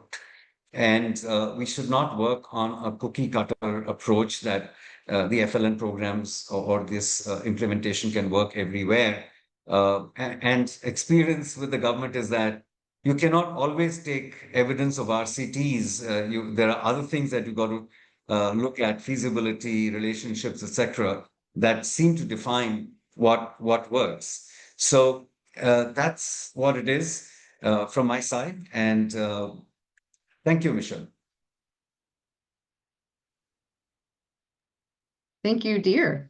And we should not work on a cookie cutter approach that the FLN programs or this implementation can work everywhere. And experience with the government is that you cannot always take evidence of RCTs. There are other things that you've got to look at, feasibility, relationships, etc., that seem to define what works. So that's what it is from my side. And thank you, Michelle. Thank you, Dhir.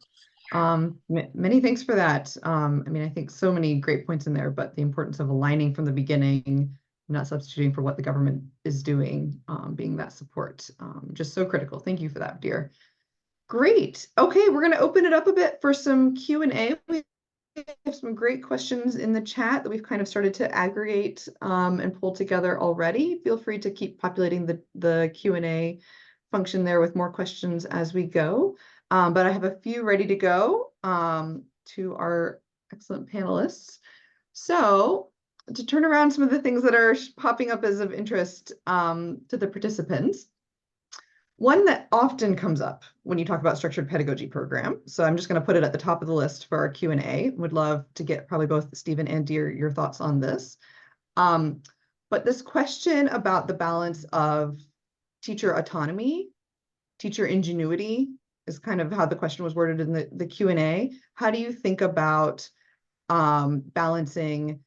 Many thanks for that. I mean, I think so many great points in there, but the importance of aligning from the beginning, not substituting for what the government is doing, being that support, just so critical. Thank you for that, Dhir. Great. Okay, we're going to open it up a bit for some Q&A. We have some great questions in the chat that we've kind of started to aggregate and pull together already. Feel free to keep populating the Q&A function there with more questions as we go. But I have a few ready to go to our excellent panelists. So to turn around some of the things that are popping up as of interest to the participants, one that often comes up when you talk about structured pedagogy program, so I'm just going to put it at the top of the list for our Q&A. Would love to get probably both Stephen and Dhir your thoughts on this. But this question about the balance of teacher autonomy, teacher ingenuity is kind of how the question was worded in the Q&A. How do you think about balancing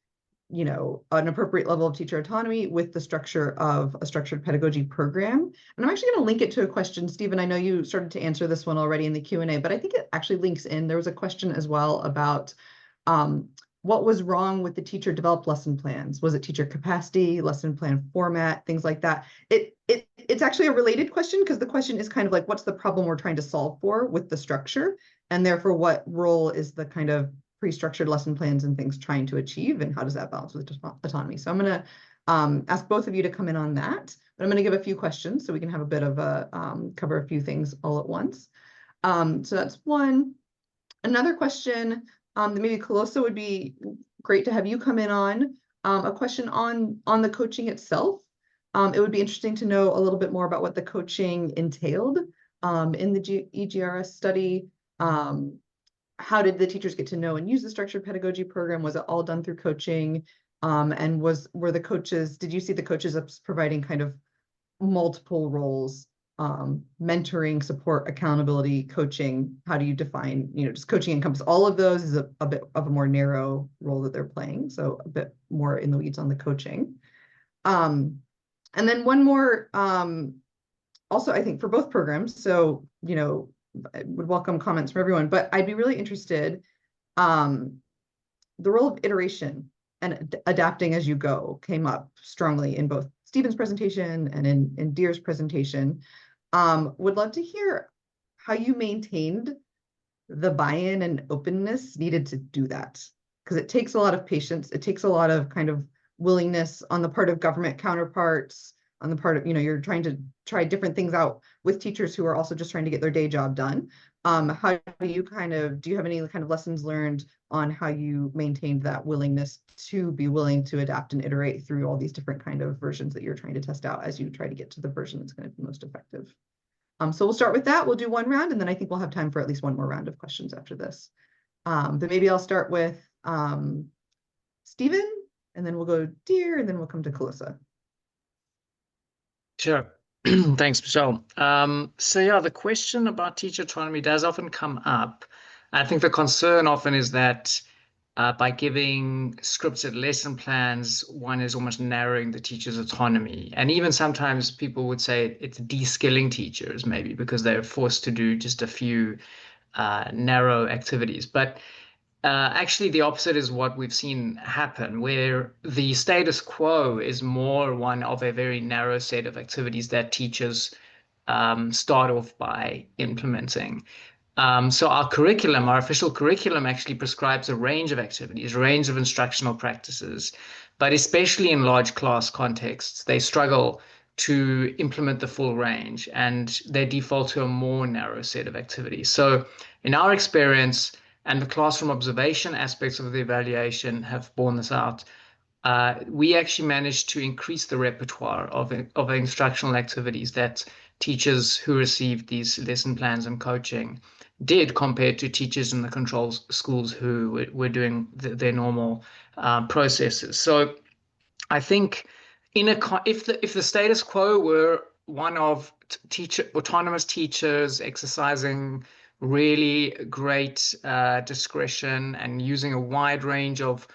an appropriate level of teacher autonomy with the structure of a structured pedagogy program? And I'm actually going to link it to a question. Stephen, I know you started to answer this one already in the Q&A, but I think it actually links in. There was a question as well about what was wrong with the teacher developed lesson plans? Was it teacher capacity, lesson plan format, things like that? It's actually a related question, because the question is kind of like, what's the problem we're trying to solve for with the structure? And therefore, what role is the kind of pre-structured lesson plans and things trying to achieve, and how does that balance with autonomy? So I'm going to ask both of you to come in on that, but I'm going to give a few questions so we can have a bit of a cover a few things all at once. So that's one. Another question that maybe Kholosa would be great to have you come in on, a question on the coaching itself. It would be interesting to know a little bit more about what the coaching entailed in the EGRS study. How did the teachers get to know and use the structured pedagogy program? Was it all done through coaching? And were the coaches, did you see the coaches providing kind of multiple roles, mentoring, support, accountability, coaching? How do you define, does coaching encompass all of those? Is a bit of a more narrow role that they're playing? So a bit more in the weeds on the coaching. And then one more, also, I think for both programs. So, I would welcome comments from everyone, but I'd be really interested, the role of iteration and adapting as you go came up strongly in both Stephen's presentation and in Dhir's presentation. Would love to hear how you maintained the buy-in and openness needed to do that, because it takes a lot of patience. It takes a lot of kind of willingness on the part of government counterparts, on the part of, you're trying to try different things out with teachers who are also just trying to get their day job done. How do you do you have any kind of lessons learned on how you maintained that willingness to be willing to adapt and iterate through all these different kind of versions that you're trying to test out as you try to get to the version that's going to be most effective? So we'll start with that. We'll do one round, and then I think we'll have time for at least one more round of questions after this. But maybe I'll start with Stephen, and then we'll go Dhir, and then we'll come to Kholosa. Sure. Thanks, Michelle. So yeah, the question about teacher autonomy does often come up. I think the concern often is that by giving scripted lesson plans, one is almost narrowing the teacher's autonomy. And even sometimes people would say it's de-skilling teachers, maybe because they're forced to do just a few narrow activities. But actually, the opposite is what we've seen happen, where the status quo is more one of a very narrow set of activities that teachers start off by implementing. So our curriculum, our official curriculum, actually prescribes a range of activities, a range of instructional practices, but especially in large class contexts, they struggle to implement the full range, and they default to a more narrow set of activities. So in our experience, and the classroom observation aspects of the evaluation have borne this out, we actually managed to increase the repertoire of instructional activities that teachers who received these lesson plans and coaching did, compared to teachers in the control schools who were doing their normal processes. So I think if the status quo were one of autonomous teachers exercising really great discretion and using a wide range of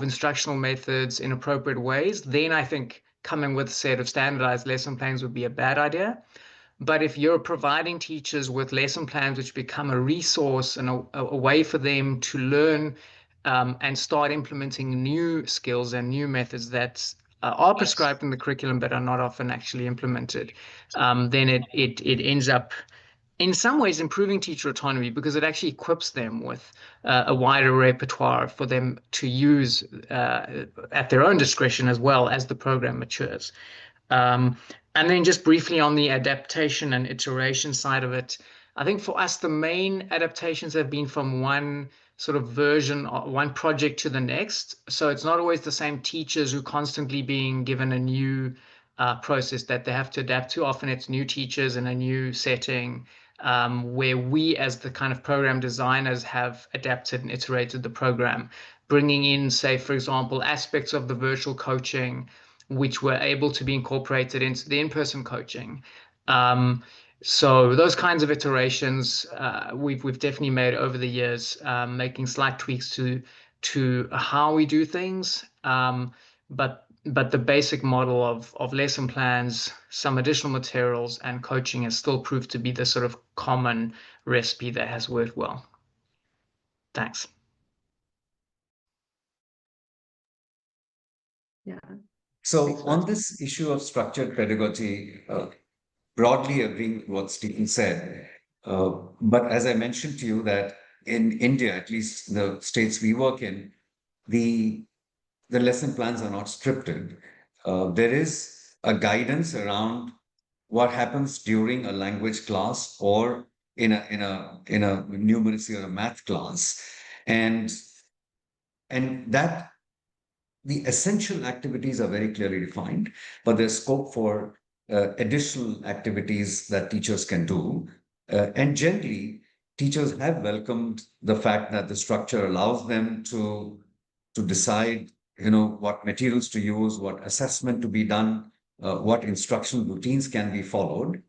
instructional methods in appropriate ways, then I think coming with a set of standardized lesson plans would be a bad idea. But if you're providing teachers with lesson plans which become a resource and a way for them to learn and start implementing new skills and new methods that are prescribed in the curriculum but are not often actually implemented, then it ends up in some ways improving teacher autonomy, because it actually equips them with a wider repertoire for them to use at their own discretion as well as the program matures. And then just briefly on the adaptation and iteration side of it, I think for us, the main adaptations have been from one sort of version, one project to the next. So it's not always the same teachers who constantly being given a new process that they have to adapt to. Often it's new teachers in a new setting, where we as the kind of program designers have adapted and iterated the program, bringing in, say, for example, aspects of the virtual coaching which were able to be incorporated into the in-person coaching. So those kinds of iterations we've definitely made over the years, making slight tweaks to how we do things. But the basic model of lesson plans, some additional materials, and coaching has still proved to be the sort of common recipe that has worked well. Thanks. Yeah. So on this issue of structured pedagogy, broadly agreeing with what Stephen said, but as I mentioned to you that in India, at least the states we work in, the lesson plans are not scripted. There is a guidance around what happens during a language class or in a numeracy or a math class, and that the essential activities are very clearly defined, but there's scope for additional activities that teachers can do. And generally, teachers have welcomed the fact that the structure allows them to decide, what materials to use, what assessment to be done, what instructional routines can be followed.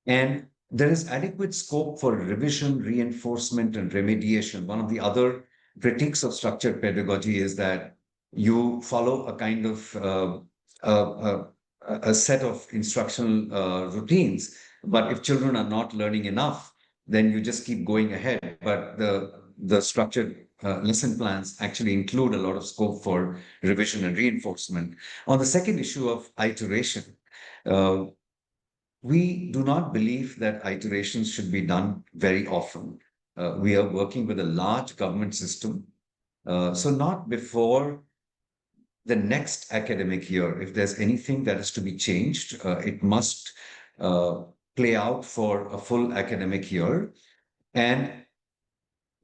And there is adequate scope for revision, reinforcement, and remediation. One of the other critiques of structured pedagogy is that you follow a kind of a set of instructional routines, but if children are not learning enough, then you just keep going ahead. But the structured lesson plans actually include a lot of scope for revision and reinforcement. On the second issue of iteration, we do not believe that iterations should be done very often. We are working with a large government system. So not before the next academic year, if there's anything that is to be changed, it must play out for a full academic year. And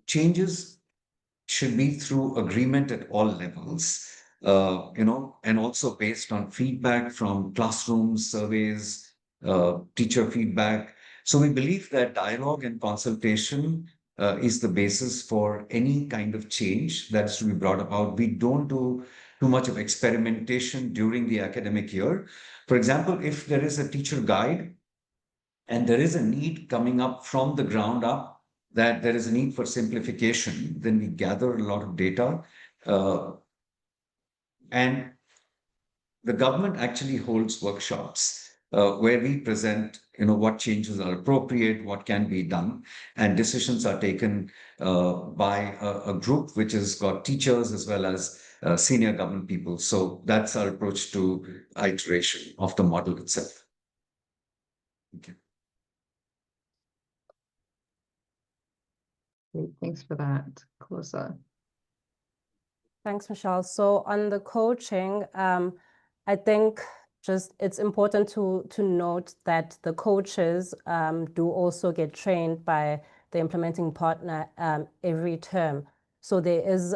changes should be through agreement at all levels, and also based on feedback from classrooms, surveys, teacher feedback. So we believe that dialogue and consultation is the basis for any kind of change that's to be brought about. We don't do too much of experimentation during the academic year. For example, if there is a teacher guide and there is a need coming up from the ground up, that there is a need for simplification, then we gather a lot of data. And the government actually holds workshops where we present, what changes are appropriate, what can be done, and decisions are taken by a group which has got teachers as well as senior government people. So that's our approach to iteration of the model itself. Okay. Great, thanks for that, Kholosa. Thanks, Michelle. So on the coaching, I think just it's important to note that the coaches do also get trained by the implementing partner every term. So there is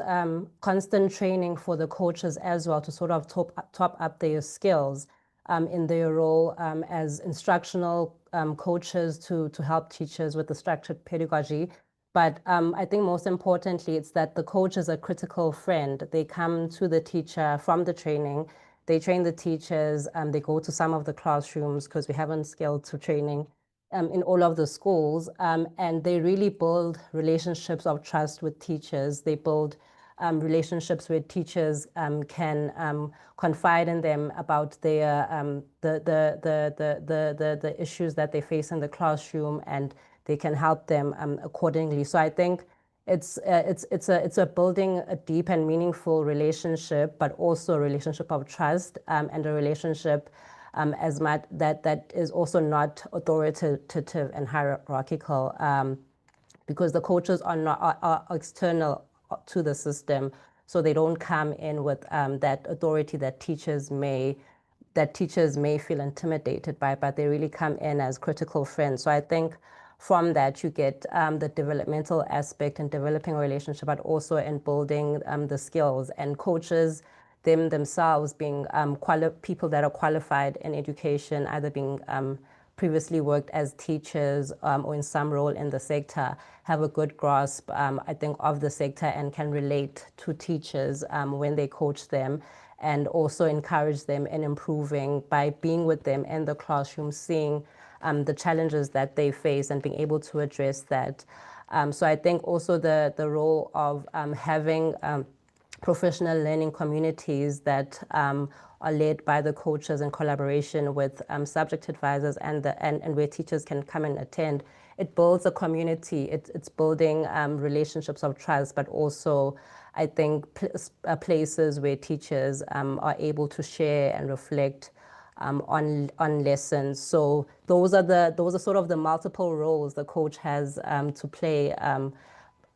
constant training for the coaches as well to sort of top up their skills in their role as instructional coaches to help teachers with the structured pedagogy. But I think most importantly, it's that the coach is a critical friend. They come to the teacher from the training, they train the teachers, they go to some of the classrooms because we haven't scaled to training in all of the schools, and they really build relationships of trust with teachers. They build relationships where teachers can confide in them about their the issues that they face in the classroom, and they can help them accordingly. So I think it's a building a deep and meaningful relationship, but also a relationship of trust and a relationship as much that is also not authoritative and hierarchical, because the coaches are external to the system, so they don't come in with that authority that teachers may feel intimidated by, but they really come in as critical friends. So I think from that you get the developmental aspect and developing a relationship, but also in building the skills, and coaches themselves being people that are qualified in education, either being previously worked as teachers or in some role in the sector, have a good grasp, I think, of the sector and can relate to teachers when they coach them, and also encourage them in improving by being with them in the classroom, seeing the challenges that they face and being able to address that. So I think also the role of having professional learning communities that are led by the coaches in collaboration with subject advisors and where teachers can come and attend. It builds a community. It's building relationships of trust, but also I think places where teachers are able to share and reflect on lessons. So those are sort of the multiple roles the coach has to play.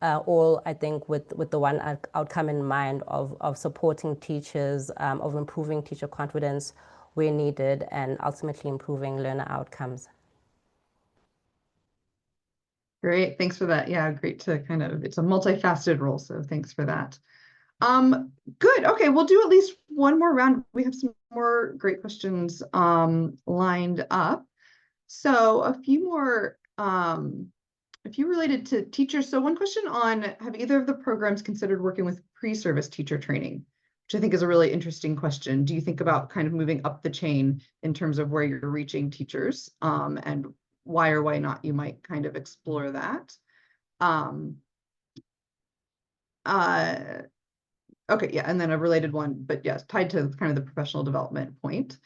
All, I think, with the one outcome in mind of supporting teachers, of improving teacher confidence where needed, and ultimately improving learner outcomes. Great, thanks for that. Yeah, great to kind of, it's a multifaceted role, so thanks for that. Good, okay, we'll do at least one more round. We have some more great questions lined up. So a few more, a few related to teachers. So one question on, have either of the programs considered working with pre-service teacher training? Which I think is a really interesting question. Do you think about kind of moving up the chain in terms of where you're reaching teachers, and why or why not you might kind of explore that? Okay, yeah, and then a related one, but yes, tied to kind of the professional development point.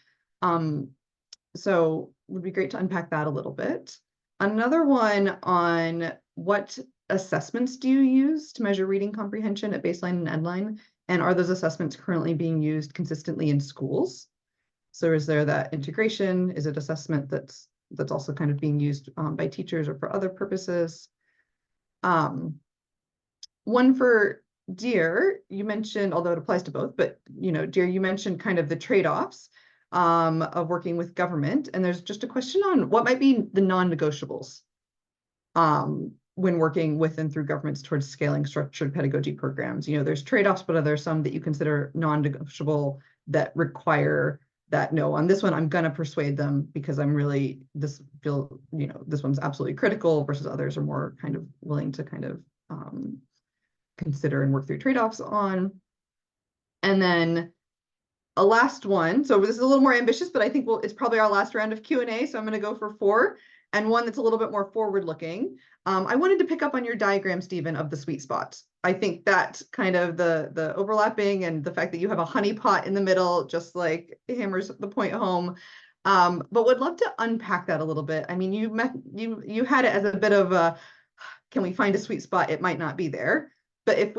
So it would be great to unpack that a little bit. Another one on what assessments do you use to measure reading comprehension at baseline and endline? And are those assessments currently being used consistently in schools? So is there that integration? Is it assessment that's also kind of being used by teachers or for other purposes? One for Dhir, you mentioned, although it applies to both, but Dhir, you mentioned kind of the trade-offs of working with government, and there's just a question on what might be the non-negotiables when working with and through governments towards scaling structured pedagogy programs. There's trade-offs, but are there some that you consider non-negotiable that require that, no, on this one, I'm gonna persuade them because I'm really, this one's absolutely critical, versus others are more kind of willing to kind of consider and work through trade-offs on. And then a last one. So this is a little more ambitious, but I think it's probably our last round of Q&A. So I'm going to go for 4, and one that's a little bit more forward-looking. I wanted to pick up on your diagram, Stephen, of the sweet spot. I think that kind of the overlapping and the fact that you have a honeypot in the middle just like hammers the point home. But would love to unpack that a little bit. I mean, you had it as a bit of a, can we find a sweet spot? It might not be there. But if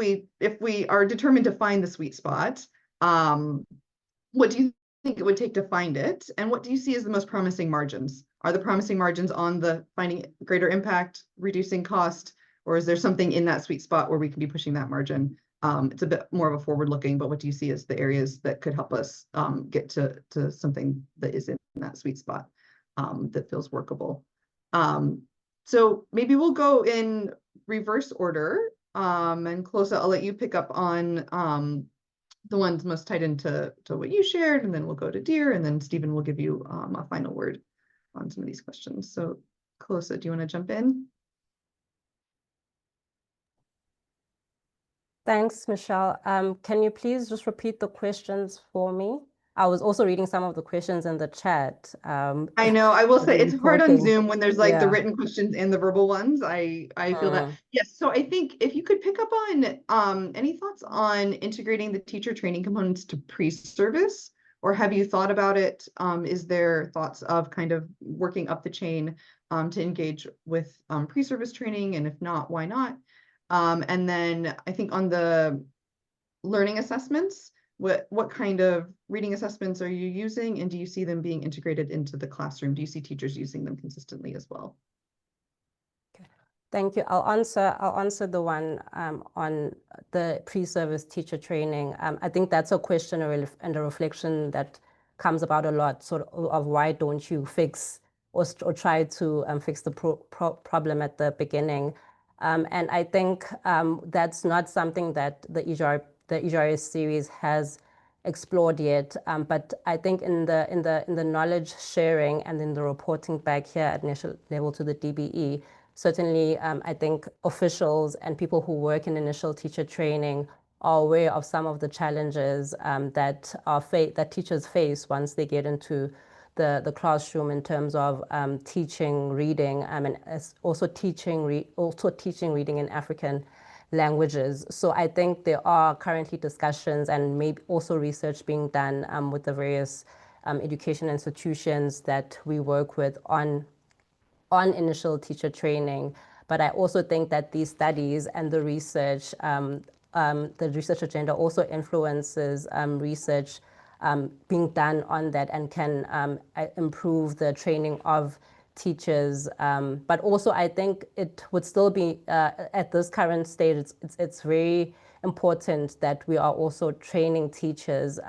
we are determined to find the sweet spot, what do you think it would take to find it? And what do you see as the most promising margins? Are the promising margins on the finding greater impact, reducing cost, Or is there something in that sweet spot where we can be pushing that margin? It's a bit more of a forward looking, but what do you see as the areas that could help us get to something that is in that sweet spot that feels workable? So maybe we'll go in reverse order. And Kholosa, I'll let you pick up on the ones most tied into what you shared, and then we'll go to Dhir, and then Stephen will give you a final word on some of these questions. So Kholosa, do you want to jump in? Thanks, Michelle. Can you please just repeat the questions for me? I was also reading some of the questions in the chat. I know, I will say it's hard on talking. Zoom when there's like the Yeah. written questions and the verbal ones. I feel that. Yes, so I think if you could pick up on any thoughts on integrating the teacher training components to pre-service, or have you thought about it? Is there thoughts of kind of working up the chain to engage with pre-service training? And if not, why not? And then I think on the learning assessments, what kind of reading assessments are you using, and do you see them being integrated into the classroom? Do you see teachers using them consistently as well? Okay. Thank you. I'll answer the one on the pre-service teacher training. I think that's a question and a reflection that comes about a lot, sort of why don't you fix or try to fix the problem at the beginning. And I think that's not something that the EGRS series has explored yet. But I think in the knowledge sharing and in the reporting back here at national level to the DBE, certainly I think officials and people who work in initial teacher training are aware of some of the challenges that teachers face once they get into the classroom in terms of teaching reading and also teaching reading in African languages. So I think there are currently discussions and maybe also research being done with the various education institutions that we work with on initial teacher training. But I also think that these studies and the research agenda also influences research being done on that and can improve the training of teachers. But also I think it would still be, at this current stage, it's very important that we are also training teachers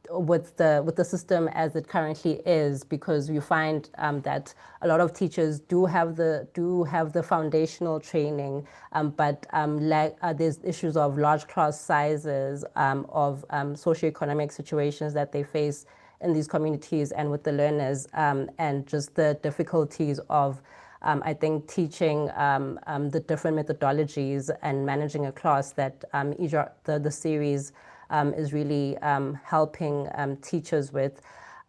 with the system as it currently is, because you find that a lot of teachers do have the foundational training, but there's issues of large class sizes, of socioeconomic situations that they face in these communities and with the learners, and just the difficulties of I think teaching the different methodologies and managing a class that the series is really helping teachers with.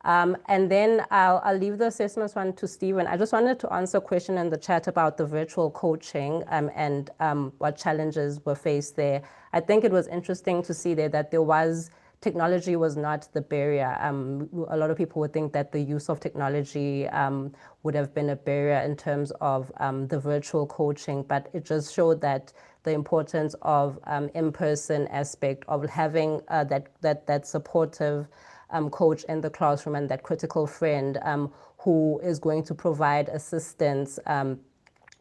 And then I'll leave the assessments one to Stephen. I just wanted to answer a question in the chat about the virtual coaching and what challenges were faced there. I think it was interesting to see there that technology was not the barrier. A lot of people would think that the use of technology would have been a barrier in terms of the virtual coaching, but it just showed that the importance of in-person aspect of having that supportive coach in the classroom and that critical friend who is going to provide assistance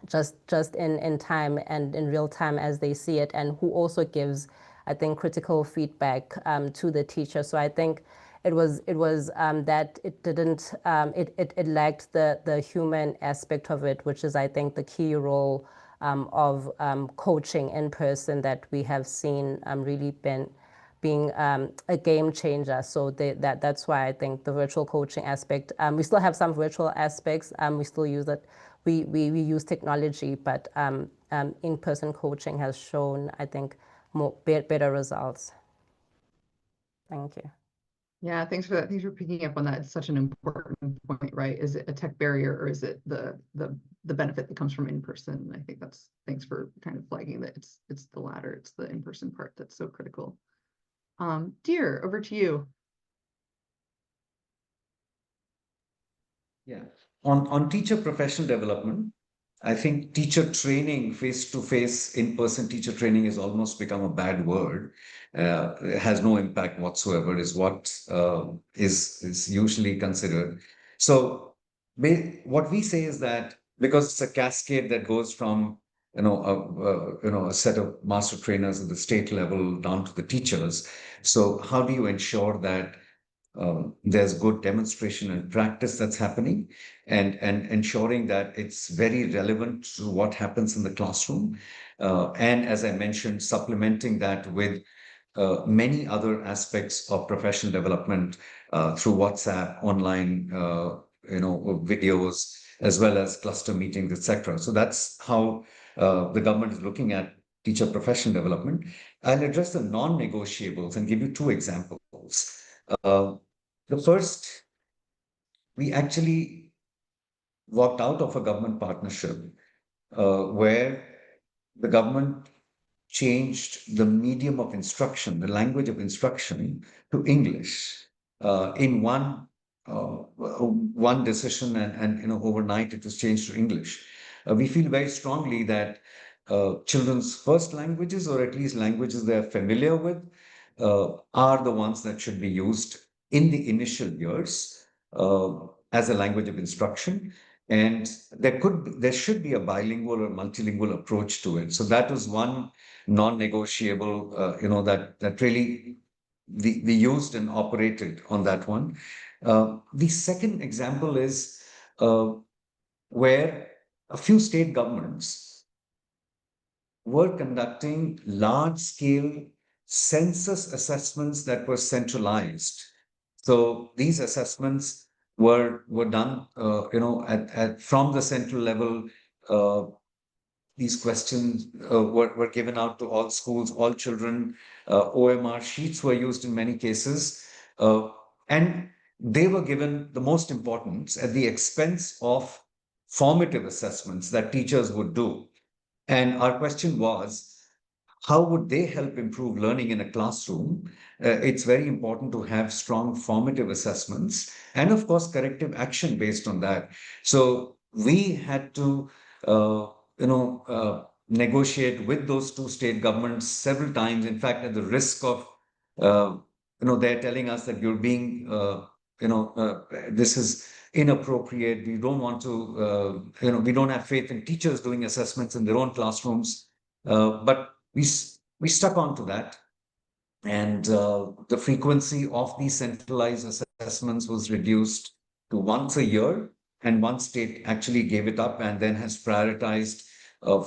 just in time and in real time as they see it, and who also gives, I think, critical feedback to the teacher. So I think it was that it lacked the human aspect of it, which is, I think, the key role of coaching in person that we have seen really being a game changer. So that's why I think the virtual coaching aspect, we still have some virtual aspects, we still use it. We use technology, but in-person coaching has shown, I think, better results. Thank you. Yeah, thanks for that. Thanks for picking up on that. It's such an important point, right? Is it a tech barrier, or is it the benefit that comes from in-person? I think thanks for kind of flagging that it's the latter. It's the in-person part that's so critical. Dhir, over to you. Yeah, on teacher professional development, I think teacher training, face-to-face, in-person teacher training has almost become a bad word. It has no impact whatsoever, is what is usually considered. So what we say is that because it's a cascade that goes from a set of master trainers at the state level down to the teachers. So how do you ensure that there's good demonstration and practice that's happening, and ensuring that it's very relevant to what happens in the classroom, and as I mentioned, supplementing that with many other aspects of professional development through WhatsApp, online, videos, as well as cluster meetings, etc. So that's how the government is looking at teacher professional development. I'll address the non-negotiables and give you two examples. The first, we actually walked out of a government partnership where the government changed the medium of instruction, the language of instruction, to English in one decision, and overnight it was changed to English. We feel very strongly that children's first languages, or at least languages they are familiar with, are the ones that should be used in the initial years as a language of instruction. And there should be a bilingual or multilingual approach to it. So that was one non-negotiable, that really we used and operated on that one. The second example is where a few state governments were conducting large-scale census assessments that were centralized. So these assessments were done, from the central level. These questions were given out to all schools, all children. OMR sheets were used in many cases, and they were given the most importance at the expense of formative assessments that teachers would do. And our question was, how would they help improve learning in a classroom? It's very important to have strong formative assessments and, of course, corrective action based on that. So we had to, negotiate with those two state governments several times. In fact, at the risk of, they're telling us that you're being, this is inappropriate. We don't want to, we don't have faith in teachers doing assessments in their own classrooms. But we stuck on to that. And the frequency of these centralized assessments was reduced to once a year. And one state actually gave it up and then has prioritized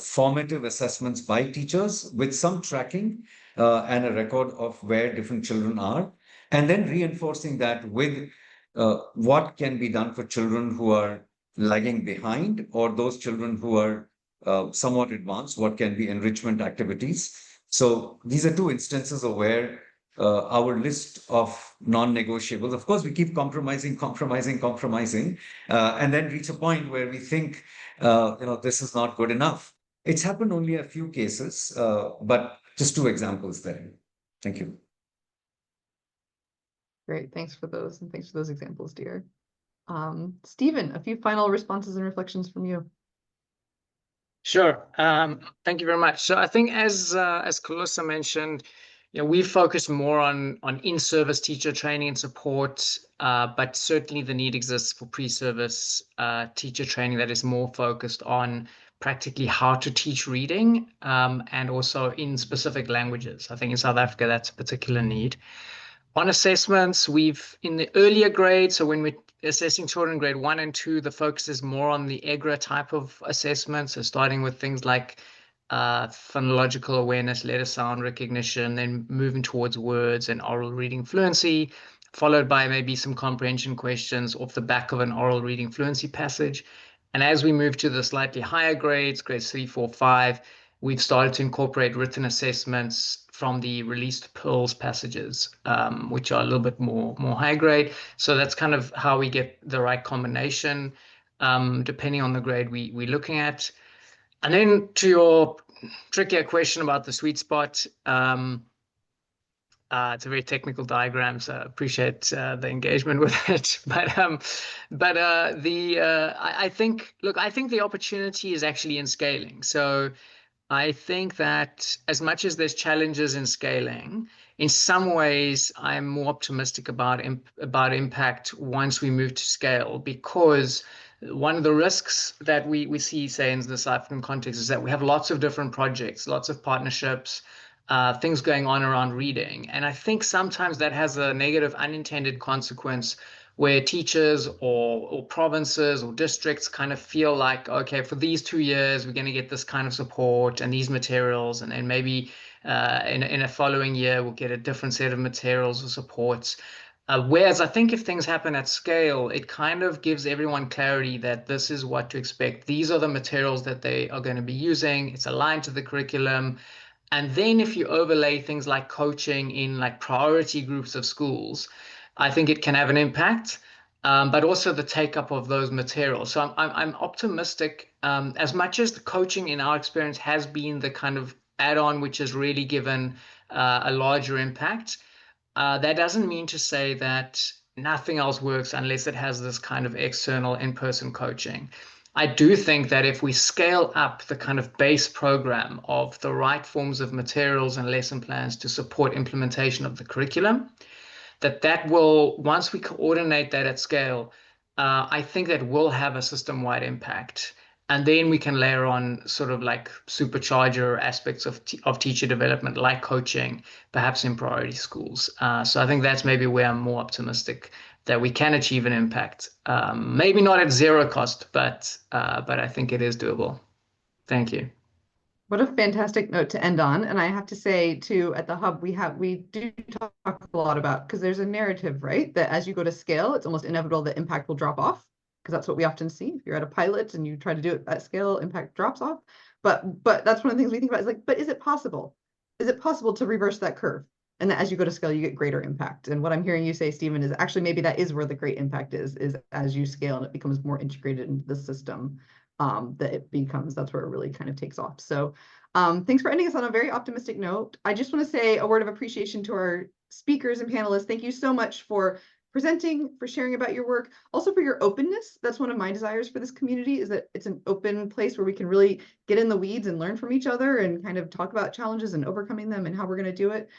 formative assessments by teachers with some tracking and a record of where different children are. And then reinforcing that with what can be done for children who are lagging behind, or those children who are somewhat advanced, what can be enrichment activities. So these are two instances of where our list of non-negotiables, of course, we keep compromising, and then reach a point where we think, this is not good enough. It's happened only a few cases, but just two examples there. Thank you. Great, thanks for those, and thanks for those examples, Dhir. Stephen, a few final responses and reflections from you. Sure. Thank you very much. So I think as Kholosa mentioned, we focus more on in-service teacher training and support, but certainly the need exists for pre-service teacher training that is more focused on practically how to teach reading, and also in specific languages. I think in South Africa, that's a particular need. On assessments, in the earlier grades, so when we're assessing children grade 1 and 2, the focus is more on the EGRA type of assessments, so starting with things like phonological awareness, letter sound recognition, then moving towards words and oral reading fluency, followed by maybe some comprehension questions off the back of an oral reading fluency passage. And as we move to the slightly higher grades 3, 4, 5, we've started to incorporate written assessments from the released pearls passages, which are a little bit more high grade. So that's kind of how we get the right combination, depending on the grade we're looking at. And then to your trickier question about the sweet spot, it's a very technical diagram, so I appreciate the engagement with it. I think the opportunity is actually in scaling. So I think that as much as there's challenges in scaling, in some ways I'm more optimistic about impact once we move to scale, because one of the risks that we see, say, in the South African context is that we have lots of different projects, lots of partnerships, things going on around reading. And I think sometimes that has a negative unintended consequence where teachers or provinces or districts kind of feel like, okay, for these 2 years, we're going to get this kind of support and these materials, and then maybe in a following year, we'll get a different set of materials or supports. Whereas I think if things happen at scale, it kind of gives everyone clarity that this is what to expect. These are the materials that they are going to be using. It's aligned to the curriculum. And then if you overlay things like coaching in like priority groups of schools, I think it can have an impact, but also the take up of those materials. So I'm optimistic, as much as the coaching in our experience has been the kind of add-on which has really given a larger impact. That doesn't mean to say that nothing else works unless it has this kind of external in-person coaching. I do think that if we scale up the kind of base program of the right forms of materials and lesson plans to support implementation of the curriculum, that will, once we coordinate that at scale, I think that will have a system-wide impact. And then we can layer on sort of like supercharger aspects of teacher development, like coaching, perhaps in priority schools. So I think that's maybe where I'm more optimistic that we can achieve an impact. Maybe not at zero cost, but I think it is doable. Thank you. What a fantastic note to end on. And I have to say too, at the Hub, we do talk a lot about, because there's a narrative, right? That as you go to scale, it's almost inevitable that impact will drop off, because that's what we often see. If you're at a pilot and you try to do it at scale, impact drops off. But that's one of the things we think about is like, but is it possible? Is it possible to reverse that curve? And that as you go to scale, you get greater impact. And what I'm hearing you say, Stephen, is actually maybe that is where the great impact is as you scale and it becomes more integrated into the system. That it becomes, that's where it really kind of takes off. So thanks for ending us on a very optimistic note. I just want to say a word of appreciation to our speakers and panelists. Thank you so much for presenting, for sharing about your work, also for your openness. That's one of my desires for this community, is that it's an open place where we can really get in the weeds and learn from each other and kind of talk about challenges and overcoming them and how we're going to do it.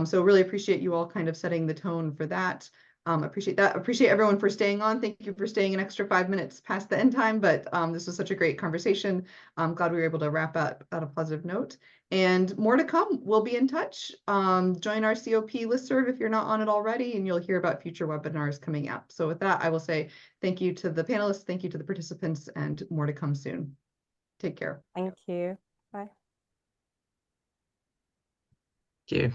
So really appreciate you all kind of setting the tone for that. Appreciate that. Appreciate everyone for staying on. Thank you for staying an extra 5 minutes past the end time, but this was such a great conversation. I'm glad we were able to wrap up at a positive note. And more to come. We'll be in touch. Join our COP listserv if you're not on it already, and you'll hear about future webinars coming up. So with that, I will say thank you to the panelists, thank you to the participants, and more to come soon. Take care. Thank you. Bye. Thank you.